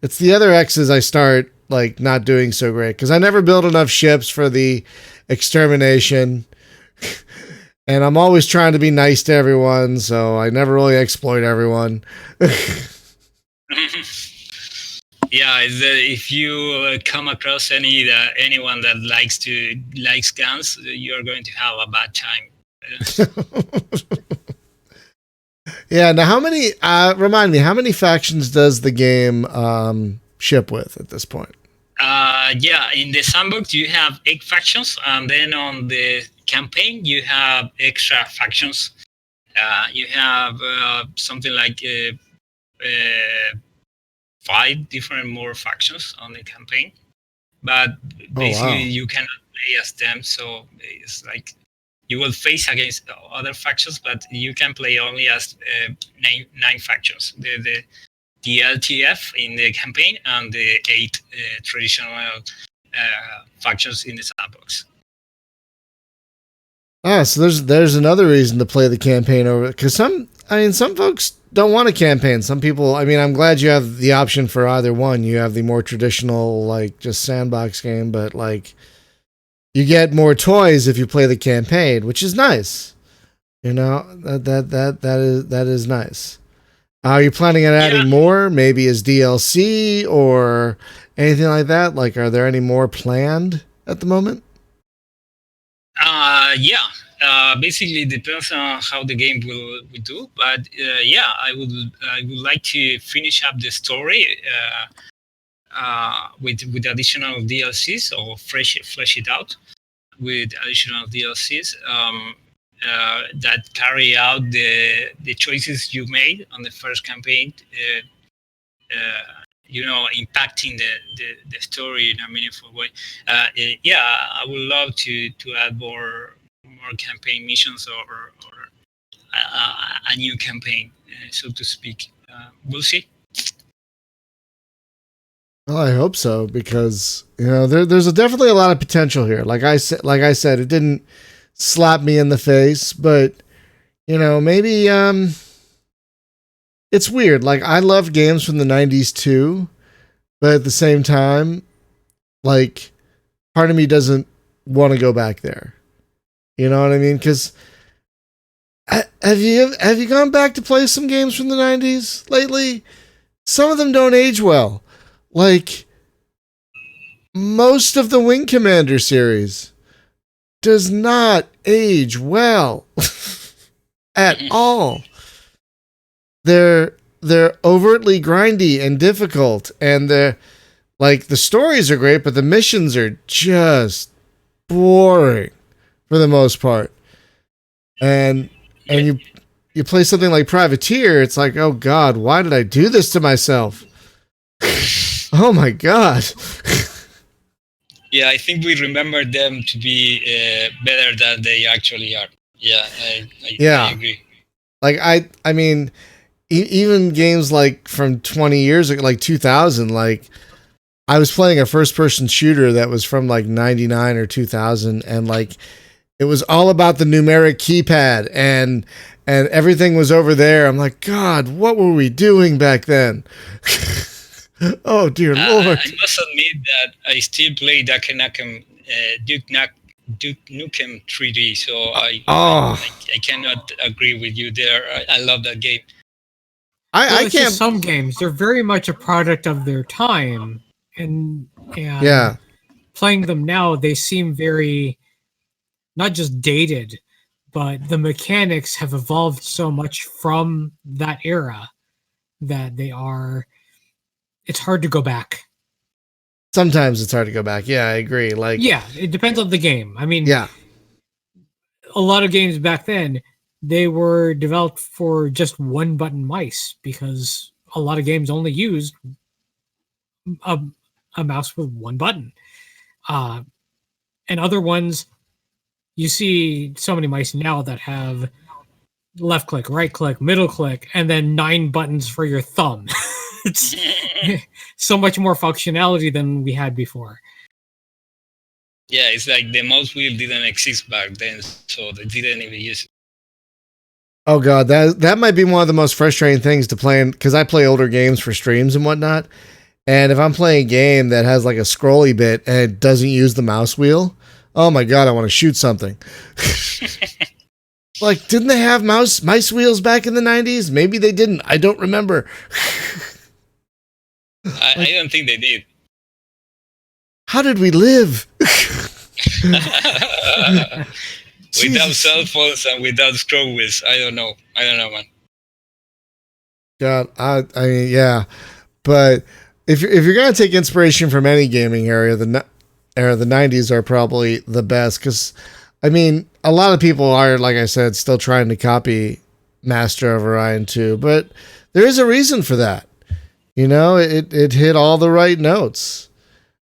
It's the other X's I start like not doing so great because I never build enough ships for the extermination. And I'm always trying to be nice to everyone, so I never really exploit everyone. Yeah, if you come across anyone that likes guns, you're going to have a bad time. Yeah. Now, remind me, how many factions does the game ship with at this point? Yeah, in the sandbox you have 8 factions, and then on the campaign you have extra factions. You have something like 5 different more factions on the campaign, but basically you cannot play as them. So it's like you will face against other factions, but you can play only as 9 factions. The LTF in the campaign and the 8 traditional factions in the sandbox. So there's another reason to play the campaign over, because some folks don't want a campaign. Some people, I'm glad you have the option for either one. You have the more traditional, like just sandbox game, but like you get more toys if you play the campaign, which is nice. That is nice. Are you planning on adding more, maybe as DLC or anything like that? Like, are there any more planned at the moment? Basically it depends on how the game will do, but I would like to finish up the story with additional DLCs, or flesh it out with additional DLCs that carry out the choices you made on the first campaign, impacting the story in a meaningful way. I would love to add more campaign missions or a new campaign, so to speak. We'll see. Well, I hope so, because there's definitely a lot of potential here. Like I said, it didn't slap me in the face, but maybe it's weird. Like, I love games from the 90s too, but at the same time, like, part of me doesn't want to go back there. You know what I mean? Because have you gone back to play some games from the 90s lately? Some of them don't age well. Like, most of the Wing Commander series does not age well at all. They're overtly grindy and difficult, and the stories are great, but the missions are just boring for the most part. And you play something like Privateer, it's like, oh God, why did I do this to myself? Oh my god. Yeah, I think we remember them to be better than they actually are. Yeah, I agree. Like I mean, even games like from 20 years ago, like 2000, like I was playing a first person shooter that was from like 99 or 2000, and like it was all about the numeric keypad, and everything was over there. I'm like, God, what were we doing back then? Oh dear Lord. I must admit that I still play Duke Nukem 3D, so I cannot agree with you there. I love that game. I can't. Just some games, they're very much a product of their time, and yeah, playing them now, they seem very not just dated, but the mechanics have evolved so much from that era that it's hard to go back. Sometimes it's hard to go back. Yeah, I agree. Like, yeah, it depends on the game. I mean, yeah, a lot of games back then, they were developed for just one button mice because a lot of games only used a mouse with one button. And other ones, you see so many mice now that have left click, right click, middle click, and then 9 buttons for your thumb. It's so much more functionality than we had before. Yeah, it's like the mouse wheel didn't exist back then, so they didn't even use it. Oh god, that might be one of the most frustrating things to play, because I play older games for streams and whatnot. And if I'm playing a game that has like a scrolly bit and it doesn't use the mouse wheel, oh my god, I want to shoot something. Like, didn't they have mice wheels back in the 90s? Maybe they didn't. I don't remember. I don't think they did. How did we live? Without cell phones and without scroll wheels, I don't know, man. God, I mean, yeah, but if you're gonna take inspiration from any gaming era, the 90s are probably the best, because I mean, a lot of people are, like I said, still trying to copy Master of Orion 2, but there is a reason for that. You know, it hit all the right notes.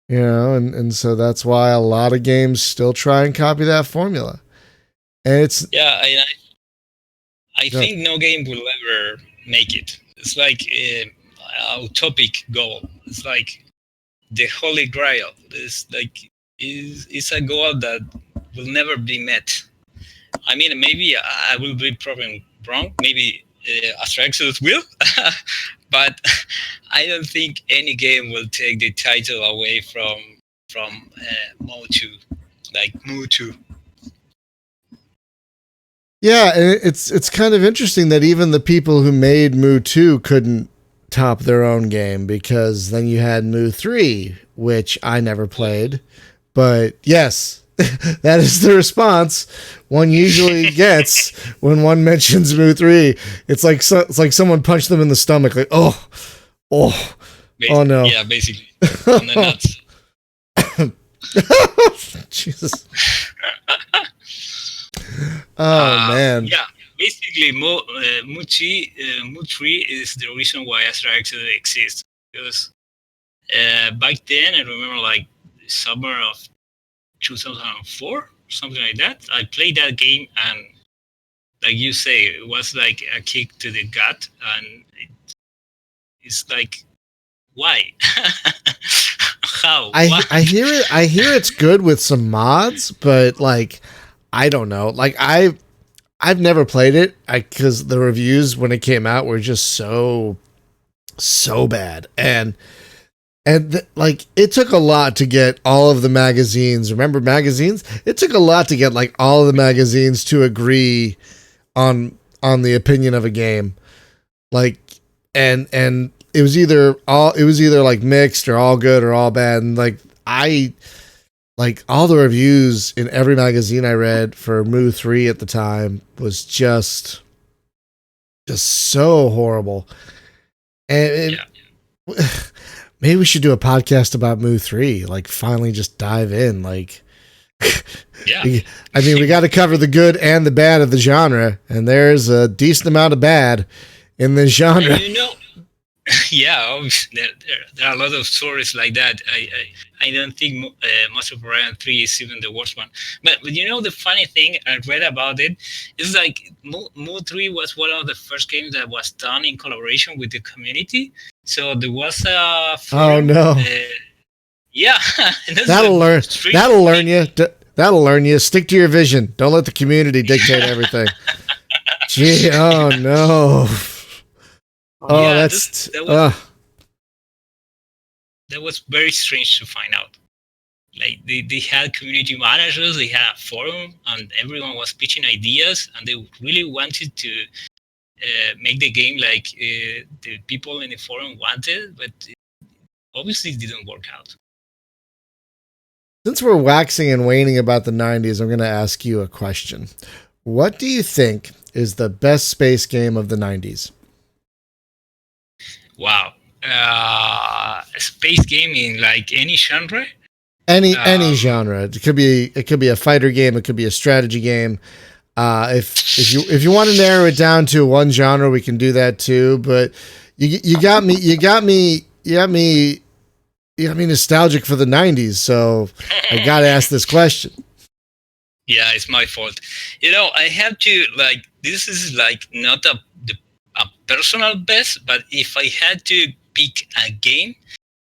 You know, and so that's why a lot of games still try and copy that formula. And it's I think no game will ever make it. It's like a utopic goal. It's like the holy grail. It's like it's a goal that will never be met. I mean, maybe I will be proven wrong. Maybe Astra Exodus will, but I don't think any game will take the title away from Mo2, like Mo2. Yeah, and it's kind of interesting that even the people who made Mu 2 couldn't top their own game, because then you had Mu 3, which I never played. But yes, that is the response one usually gets when one mentions Mu 3. It's like someone punched them in the stomach, like, oh no. Yeah, basically. On the nuts. Jesus. Oh man. Yeah, basically, Mu 3 is the reason why Astra Exodus exists. Because back then, I remember like the summer of 2004, something like that. I played that game, and like you say, it was like a kick to the gut, and it's like, why? How? I hear it. I hear it's good with some mods, but like, I don't know. Like I've never played it because the reviews when it came out were just so bad, and like it took a lot to get all of the magazines. Remember magazines? It took a lot to get like all of the magazines to agree on the opinion of a game. Like and it was either like mixed or all good or all bad, and like all the reviews in every magazine I read for Mu 3 at the time was just so horrible. And maybe we should do a podcast about Mu 3, like finally just dive in. Like, yeah. I mean, we got to cover the good and the bad of the genre, and there's a decent amount of bad in this genre. You know, Yeah, obviously, there are a lot of stories like that. I don't think Master of Orion 3 is even the worst one. But you know, the funny thing I read about it is like Mu 3 was one of the first games that was done in collaboration with the community. So there was a Oh forum. no. Yeah, and that's That'll learn. street That'll learn thing. you. That'll learn you. Stick to your vision. Don't let the community dictate everything. Gee, oh no. Oh, Yeah, that's. that was very strange to find out. Like they had community managers, they had a forum, and everyone was pitching ideas, and they really wanted to make the game like the people in the forum wanted, but obviously it didn't work out. Since we're waxing and waning about the 90s, I'm going to ask you a question. What do you think is the best space game of the 90s? Wow. Space game in like any genre? Any genre. It could be a fighter game, it could be a strategy game. If you want to narrow it down to one genre, we can do that too, but you got me nostalgic for the 90s, so I got to ask this question. Yeah, it's my fault. You know, I have to like this is like not a personal best, but if I had to pick a game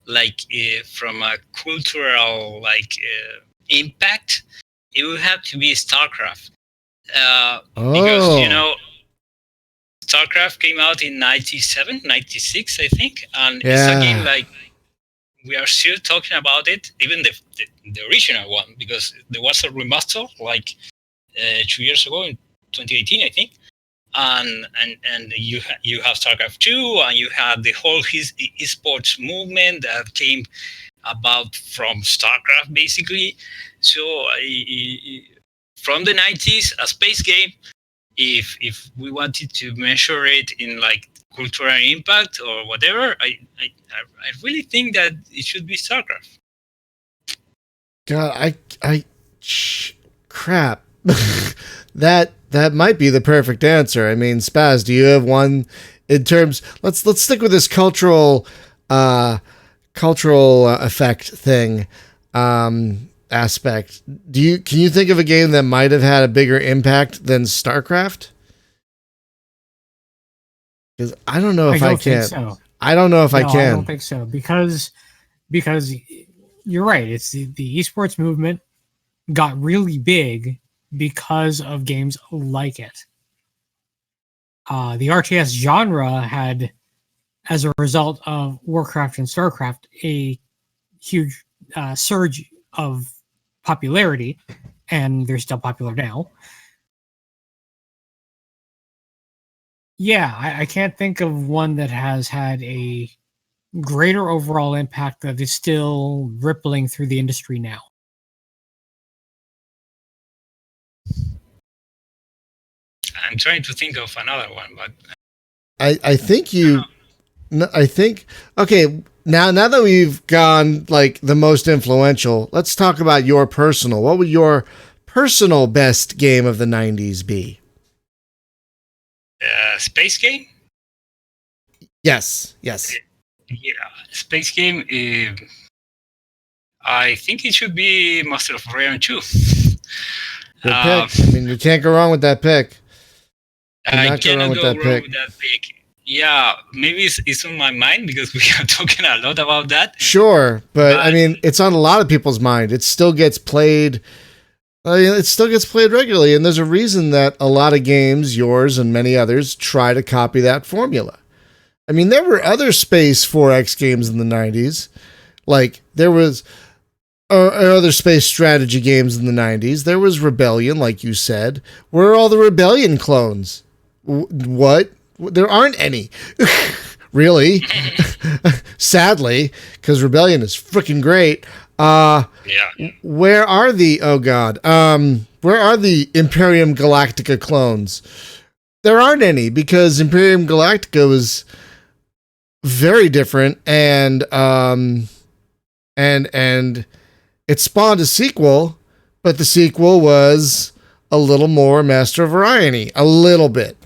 like from a cultural like impact, it would have to be StarCraft. Because you know, StarCraft came out in 97, 96, I think, and it's a game like we are still talking about it, even the original one, because there was a remaster like 2 years ago in 2018, I think. And you have StarCraft 2, and you have the whole esports movement that came about from StarCraft, basically. So from the 90s, a space game, if we wanted to measure it in like cultural impact or whatever, I really think that it should be StarCraft. God, crap. That might be the perfect answer. I mean, Spaz, do you have one in terms? Let's stick with this cultural effect thing aspect. Can you think of a game that might have had a bigger impact than StarCraft? Because I don't know if I can. So. I don't know if I can. I don't think so because you're right. It's the esports movement got really big because of games like it. The RTS genre had, as a result of Warcraft and StarCraft, a huge surge of popularity, and they're still popular now. Yeah, I can't think of one that has had a greater overall impact that is still rippling through the industry now. I'm trying to think of another one, but I think you. I think okay. Now that we've gone like the most influential, let's talk about your personal. What would your personal best game of the 90s be? Space game? Yes. Yeah, space game. I think it should be Master of Orion 2. Good pick. I mean, you can't go wrong with that pick. I cannot go wrong with that pick. Yeah, maybe it's on my mind because we are talking a lot about that. Sure, but I mean, it's on a lot of people's mind. It still gets played. It still gets played regularly, and there's a reason that a lot of games, yours and many others, try to copy that formula. I mean, there were other Space 4X games in the 90s. Like, there was other space strategy games in the 90s. There was Rebellion, like you said. Where are all the Rebellion clones? What? There aren't any. Really? Sadly, because Rebellion is freaking great. Yeah. Where are the where are the Imperium Galactica clones? There aren't any because Imperium Galactica was very different and it spawned a sequel, but the sequel was a little more Master of Orion-y, a little bit.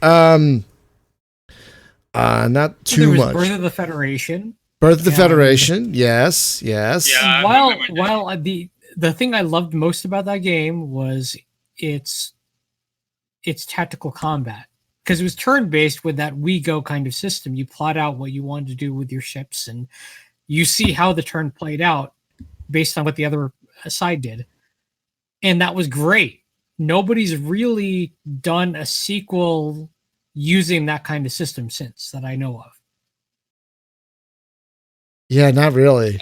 Not too much. Birth of the Federation. Birth of the Federation, yes. Yeah, While the thing I loved most about that game was its tactical combat, because it was turn-based with that we go kind of system. You plot out what you wanted to do with your ships, and you see how the turn played out based on what the other side did. And that was great. Nobody's really done a sequel using that kind of system since that I know of. Yeah, not really.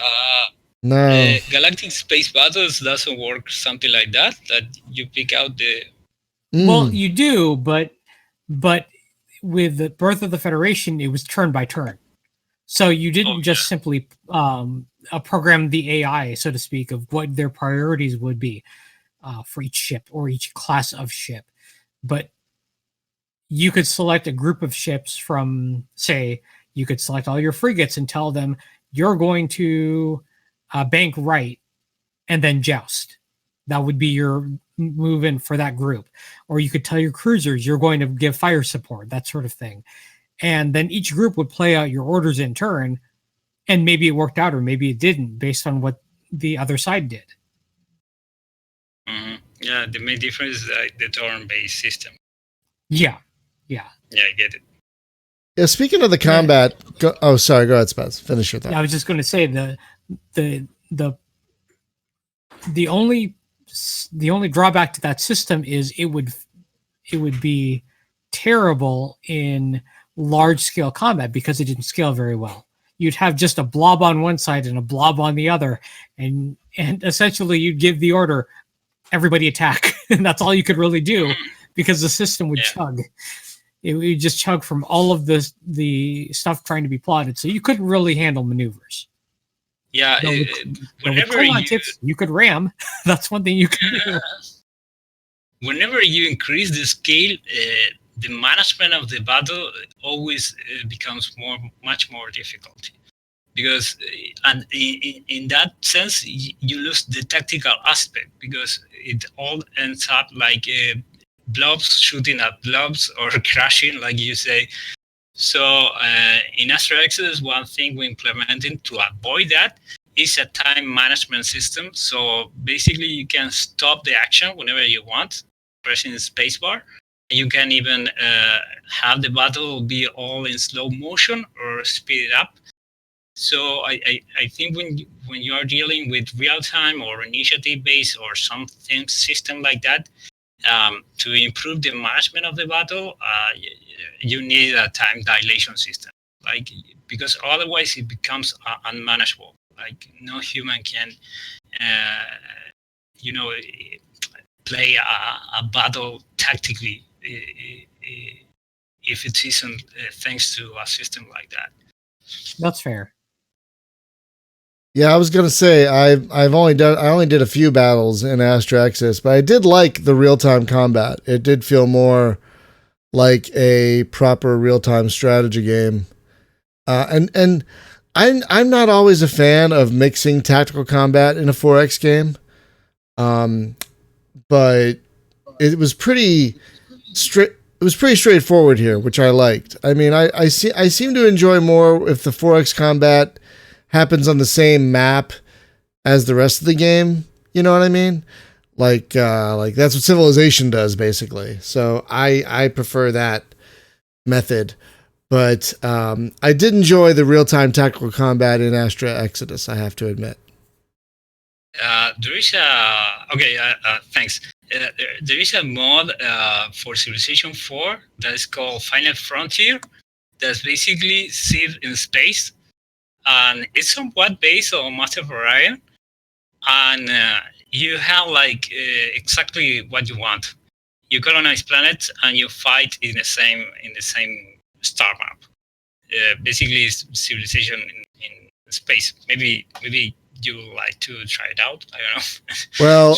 No. Galactic Space Battles doesn't work something like that you pick out the... Well, you do, but with the Birth of the Federation, it was turn by turn. So you didn't just simply program the AI, so to speak, of what their priorities would be for each ship or each class of ship. But you could select a group of ships from, say, you could select all your frigates and tell them, you're going to bank right and then joust. That would be your move in for that group. Or you could tell your cruisers you're going to give fire support, that sort of thing. And then each group would play out your orders in turn, and maybe it worked out or maybe it didn't based on what the other side did. Mm-hmm. Yeah, the main difference is the turn-based system. Yeah, I get it. Yeah, speaking of the combat, go ahead, Spaz. Finish your thought. I was just going to say the only drawback to that system is it would be terrible in large scale combat because it didn't scale very well. You'd have just a blob on one side and a blob on the other, and essentially you'd give the order, everybody attack, and that's all you could really do because the system would chug. It would just chug from all of the stuff trying to be plotted, so you couldn't really handle maneuvers. Yeah, whenever you could ram. That's one thing you can do. Whenever you increase the scale, the management of the battle always becomes much more difficult, because and in that sense you lose the tactical aspect, because it all ends up like blobs shooting at blobs or crashing, like you say. So in Astra Exodus, one thing we implemented to avoid that is a time management system. So basically you can stop the action whenever you want, pressing the spacebar. You can even have the battle be all in slow motion or speed it up. So I think when you are dealing with real time or initiative based or something system like that, to improve the management of the battle, you need a time dilation system, like, because otherwise it becomes unmanageable. Like no human can, play a battle tactically if it isn't thanks to a system like that. That's fair. Yeah, I was gonna say I only did a few battles in Astra Exodus, but I did like the real time combat. It did feel more like a proper real time strategy game, and I'm not always a fan of mixing tactical combat in a 4X game, but it was pretty straight. It was pretty straightforward here, which I liked. I mean, I seem to enjoy more if the 4X combat happens on the same map as the rest of the game. You know what I mean? Like that's what Civilization does, basically. So I prefer that method. But I did enjoy the real-time tactical combat in Astra Exodus, I have to admit. There is thanks. There is a mod for Civilization 4 that is called Final Frontier. That's basically Civ in space. And it's somewhat based on Master of Orion, and you have like exactly what you want. You colonize planets and you fight in the same star map. Basically, it's Civilization in space. Maybe you would like to try it out. I don't know. Well,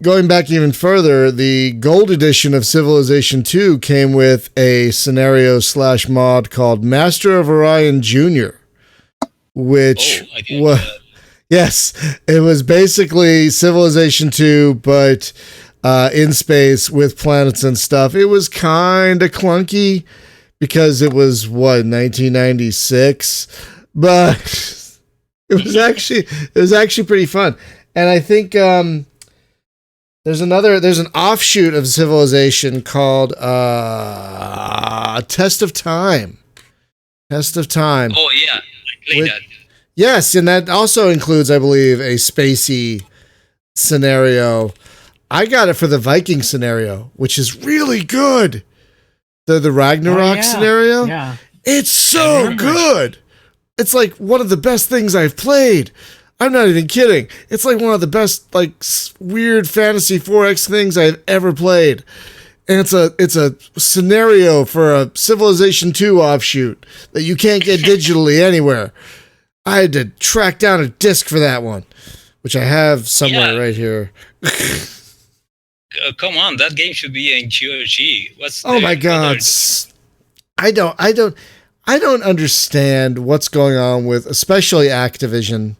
going back even further, the gold edition of Civilization 2 came with a scenario / mod called Master of Orion Jr., which yes, it was basically Civilization 2, but in space with planets and stuff. It was kind of clunky because it was 1996, but it was actually pretty fun. And I think there's an offshoot of Civilization called Test of Time. Test of Time. Oh yeah, I played that. Yes, and that also includes, I believe, a spacey scenario. I got it for the Viking scenario, which is really good. The Ragnarok scenario. Yeah. It's so good. It's like one of the best things I've played. I'm not even kidding. It's like one of the best like weird fantasy 4X things I've ever played. And it's a scenario for a Civilization 2 offshoot that you can't get digitally anywhere. I had to track down a disc for that one, which I have somewhere right here. Come on, that game should be in GOG. Oh my God. I don't understand what's going on with especially Activision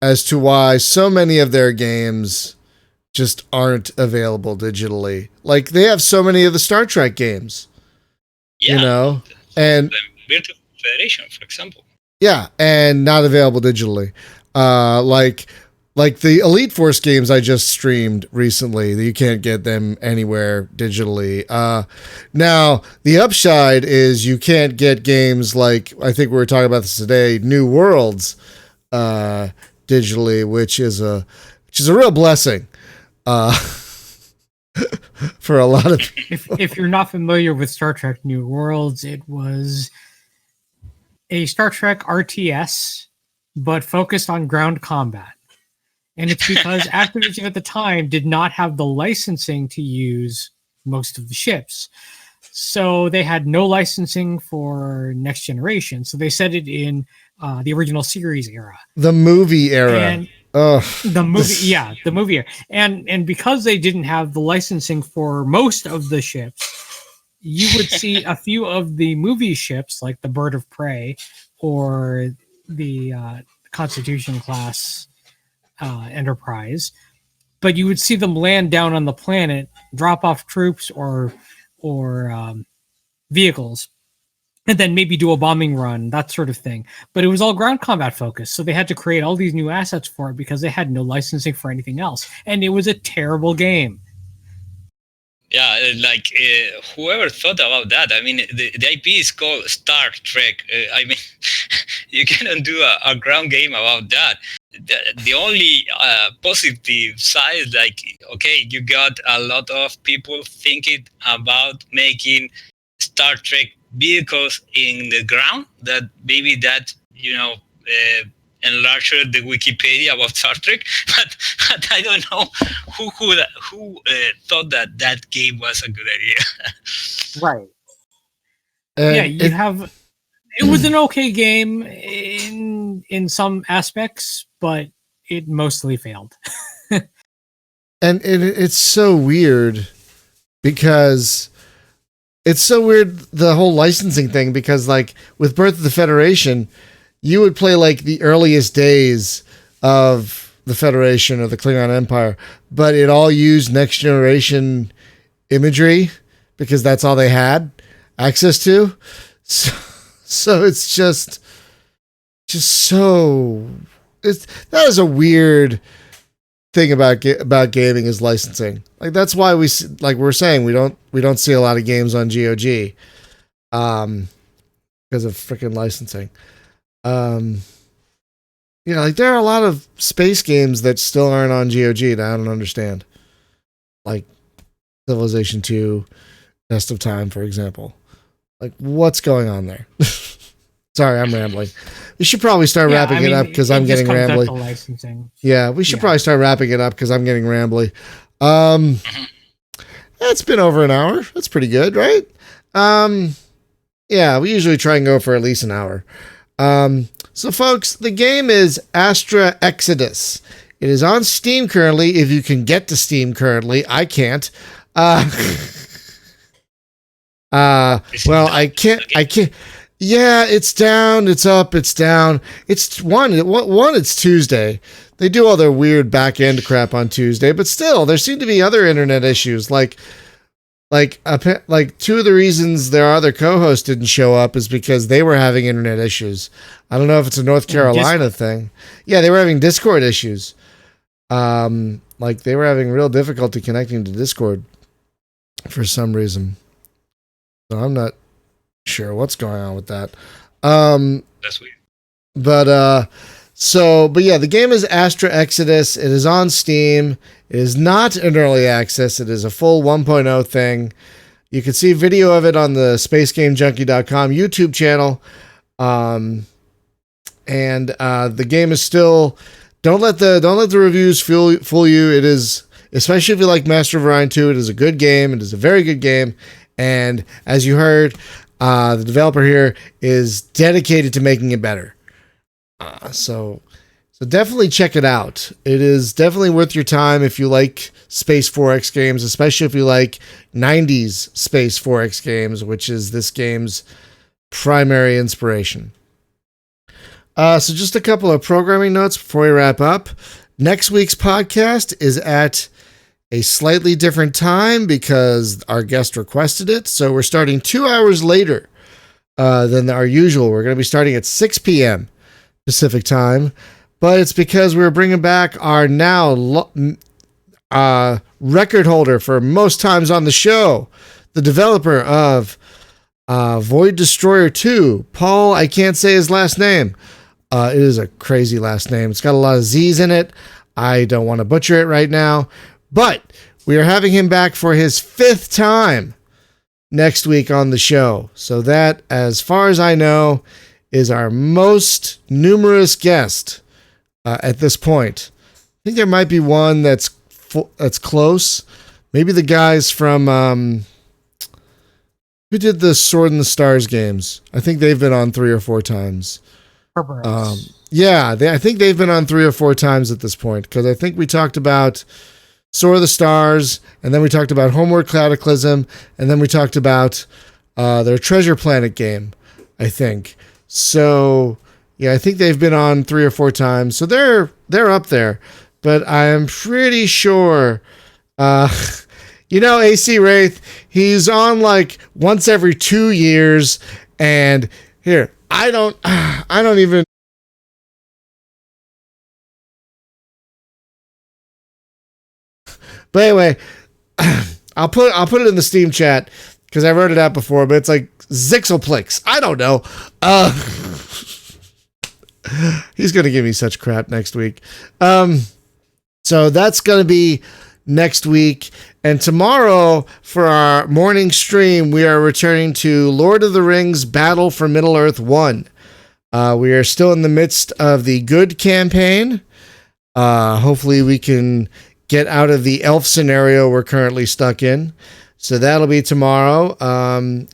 as to why so many of their games just aren't available digitally. Like they have so many of the Star Trek games. Yeah. You know? And the Virtual Federation, for example. Yeah, and not available digitally. Like the Elite Force games I just streamed recently, you can't get them anywhere digitally. Now, the upside is you can't get games like, I think we were talking about this today, New Worlds digitally, which is a real blessing for a lot of people. If you're not familiar with Star Trek New Worlds, it was a Star Trek RTS, but focused on ground combat. And it's because Activision at the time did not have the licensing to use most of the ships. So they had no licensing for Next Generation. So they set it in the original series era. The movie era. And the movie era. And because they didn't have the licensing for most of the ships, you would see a few of the movie ships like the Bird of Prey or the Constitution class Enterprise, but you would see them land down on the planet, drop off troops or vehicles, and then maybe do a bombing run, that sort of thing. But it was all ground combat focused, so they had to create all these new assets for it because they had no licensing for anything else, and it was a terrible game. Yeah, like whoever thought about that? I mean, the IP is called Star Trek. I mean, you cannot do a ground game about that. The only positive side is like, okay, you got a lot of people thinking about making Star Trek vehicles in the ground. That maybe that enlarged the Wikipedia about Star Trek, but I don't know who thought that game was a good idea. Right. It was an okay game in some aspects, but it mostly failed. And it's so weird because the whole licensing thing, because like with Birth of the Federation, you would play like the earliest days of the Federation or the Klingon Empire, but it all used Next Generation imagery because that's all they had access to. So it's just so that is a weird thing about gaming is licensing. Like that's why we're saying we don't see a lot of games on GOG because of freaking licensing. Like there are a lot of space games that still aren't on GOG that I don't understand. Like Civilization 2, Test of Time, for example. Like what's going on there? Sorry, I'm rambling. We should probably start wrapping it up because I'm getting rambly. Yeah, we should probably start wrapping it up because I'm getting rambly. It's been over an hour. That's pretty good, right? Yeah, we usually try and go for at least an hour. So folks, the game is Astra Exodus. It is on Steam currently, if you can get to Steam currently. I can't. Well, I can't. Yeah, it's down, it's up, it's down. It's it's Tuesday. They do all their weird back end crap on Tuesday, but still, there seem to be other internet issues. Like like two of the reasons their other co-host didn't show up is because they were having internet issues. I don't know if it's a North Carolina thing. Yeah, they were having Discord issues. Like they were having real difficulty connecting to Discord for some reason. So I'm not sure what's going on with that. That's weird. But yeah, the game is Astra Exodus. It is on Steam. It is not an early access. It is a full 1.0 thing. You can see video of it on the spacegamejunkie.com YouTube channel. And the game is still, don't let the reviews fool you. It is, especially if you like Master of Orion 2, it is a good game. It is a very good game. And as you heard, the developer here is dedicated to making it better. So definitely check it out. It is definitely worth your time if you like Space 4X games, especially if you like 90s Space 4X games, which is this game's primary inspiration. So just a couple of programming notes before we wrap up. Next week's podcast is at a slightly different time because our guest requested it. So we're starting 2 hours later than our usual. We're going to be starting at 6 p.m. Pacific time, but it's because we're bringing back our now record holder for most times on the show, the developer of Void Destroyer 2, Paul. I can't say his last name. It is a crazy last name. It's got a lot of Z's in it. I don't want to butcher it right now, but we are having him back for his 5th time next week on the show. So that, as far as I know, is our most numerous guest at this point. I think there might be one that's close. Maybe the guys from who did the Sword in the Stars games. I think they've been on 3 or 4 times. I think they've been on 3 or 4 times at this point, because I think we talked about Sword of the Stars, and then we talked about Homeward Cataclysm, and then we talked about their Treasure Planet game, I think. So, yeah, I think they've been on 3 or 4 times. So they're up there. But I'm pretty sure, AC Wraith, he's on like once every 2 years. And here, I don't even. But anyway, I'll put it in the Steam chat because I wrote it out before, but it's like Zixelplix. I don't know. He's going to give me such crap next week. So that's going to be next week. And tomorrow for our morning stream, we are returning to Lord of the Rings Battle for Middle-earth 1. We are still in the midst of the good campaign. Hopefully we can get out of the elf scenario we're currently stuck in. So that'll be tomorrow.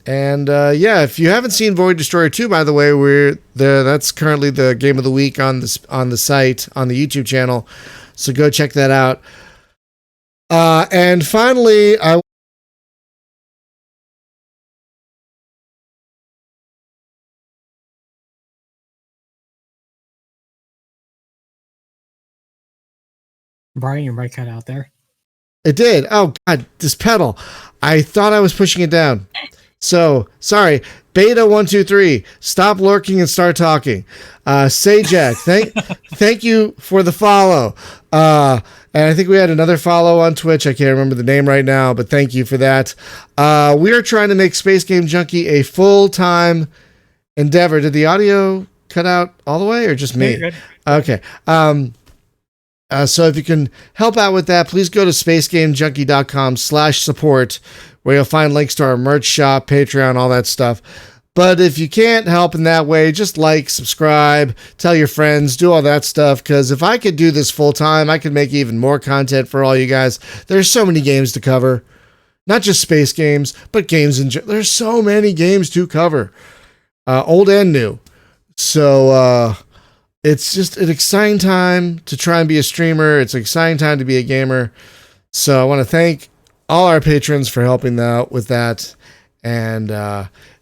If you haven't seen Void Destroyer 2, by the way, that's currently the game of the week on the site, on the YouTube channel. So go check that out. And finally, Brian, your mic cut out there. It did. Oh, God, this pedal. I thought I was pushing it down. So, sorry. Beta 123. Stop lurking and start talking. Sajak, thank you for the follow. And I think we had another follow on Twitch. I can't remember the name right now, but thank you for that. We are trying to make Space Game Junkie a full-time endeavor. Did the audio cut out all the way or just me? Good. Okay. So if you can help out with that, please go to spacegamejunkie.com/support, where you'll find links to our merch shop, Patreon, all that stuff. But if you can't help in that way, just like, subscribe, tell your friends, do all that stuff. Because if I could do this full time, I could make even more content for all you guys. There's so many games to cover. Not just space games, but games in general. There's so many games to cover, old and new. So it's just an exciting time to try and be a streamer. It's an exciting time to be a gamer. So I want to thank all our patrons for helping out with that. And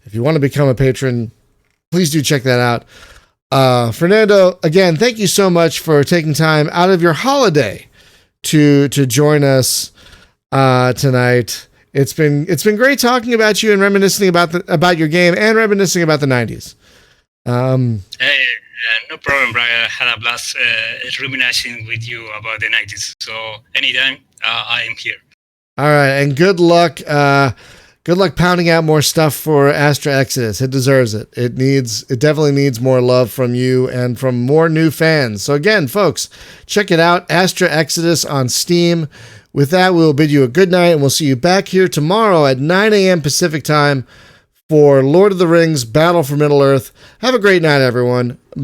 if you want to become a patron, please do check that out. Fernando, again, thank you so much for taking time out of your holiday to join us tonight. It's been great talking about you and reminiscing about your game and reminiscing about the 90s. Hey, no problem, Brian. I had a blast reminiscing with you about the 90s. So anytime, I am here. All right, and good luck. Good luck pounding out more stuff for Astra Exodus. It deserves it. It definitely needs more love from you and from more new fans. So again, folks, check it out. Astra Exodus on Steam. With that, we'll bid you a good night, and we'll see you back here tomorrow at 9 a.m. Pacific time for Lord of the Rings Battle for Middle-earth. Have a great night, everyone.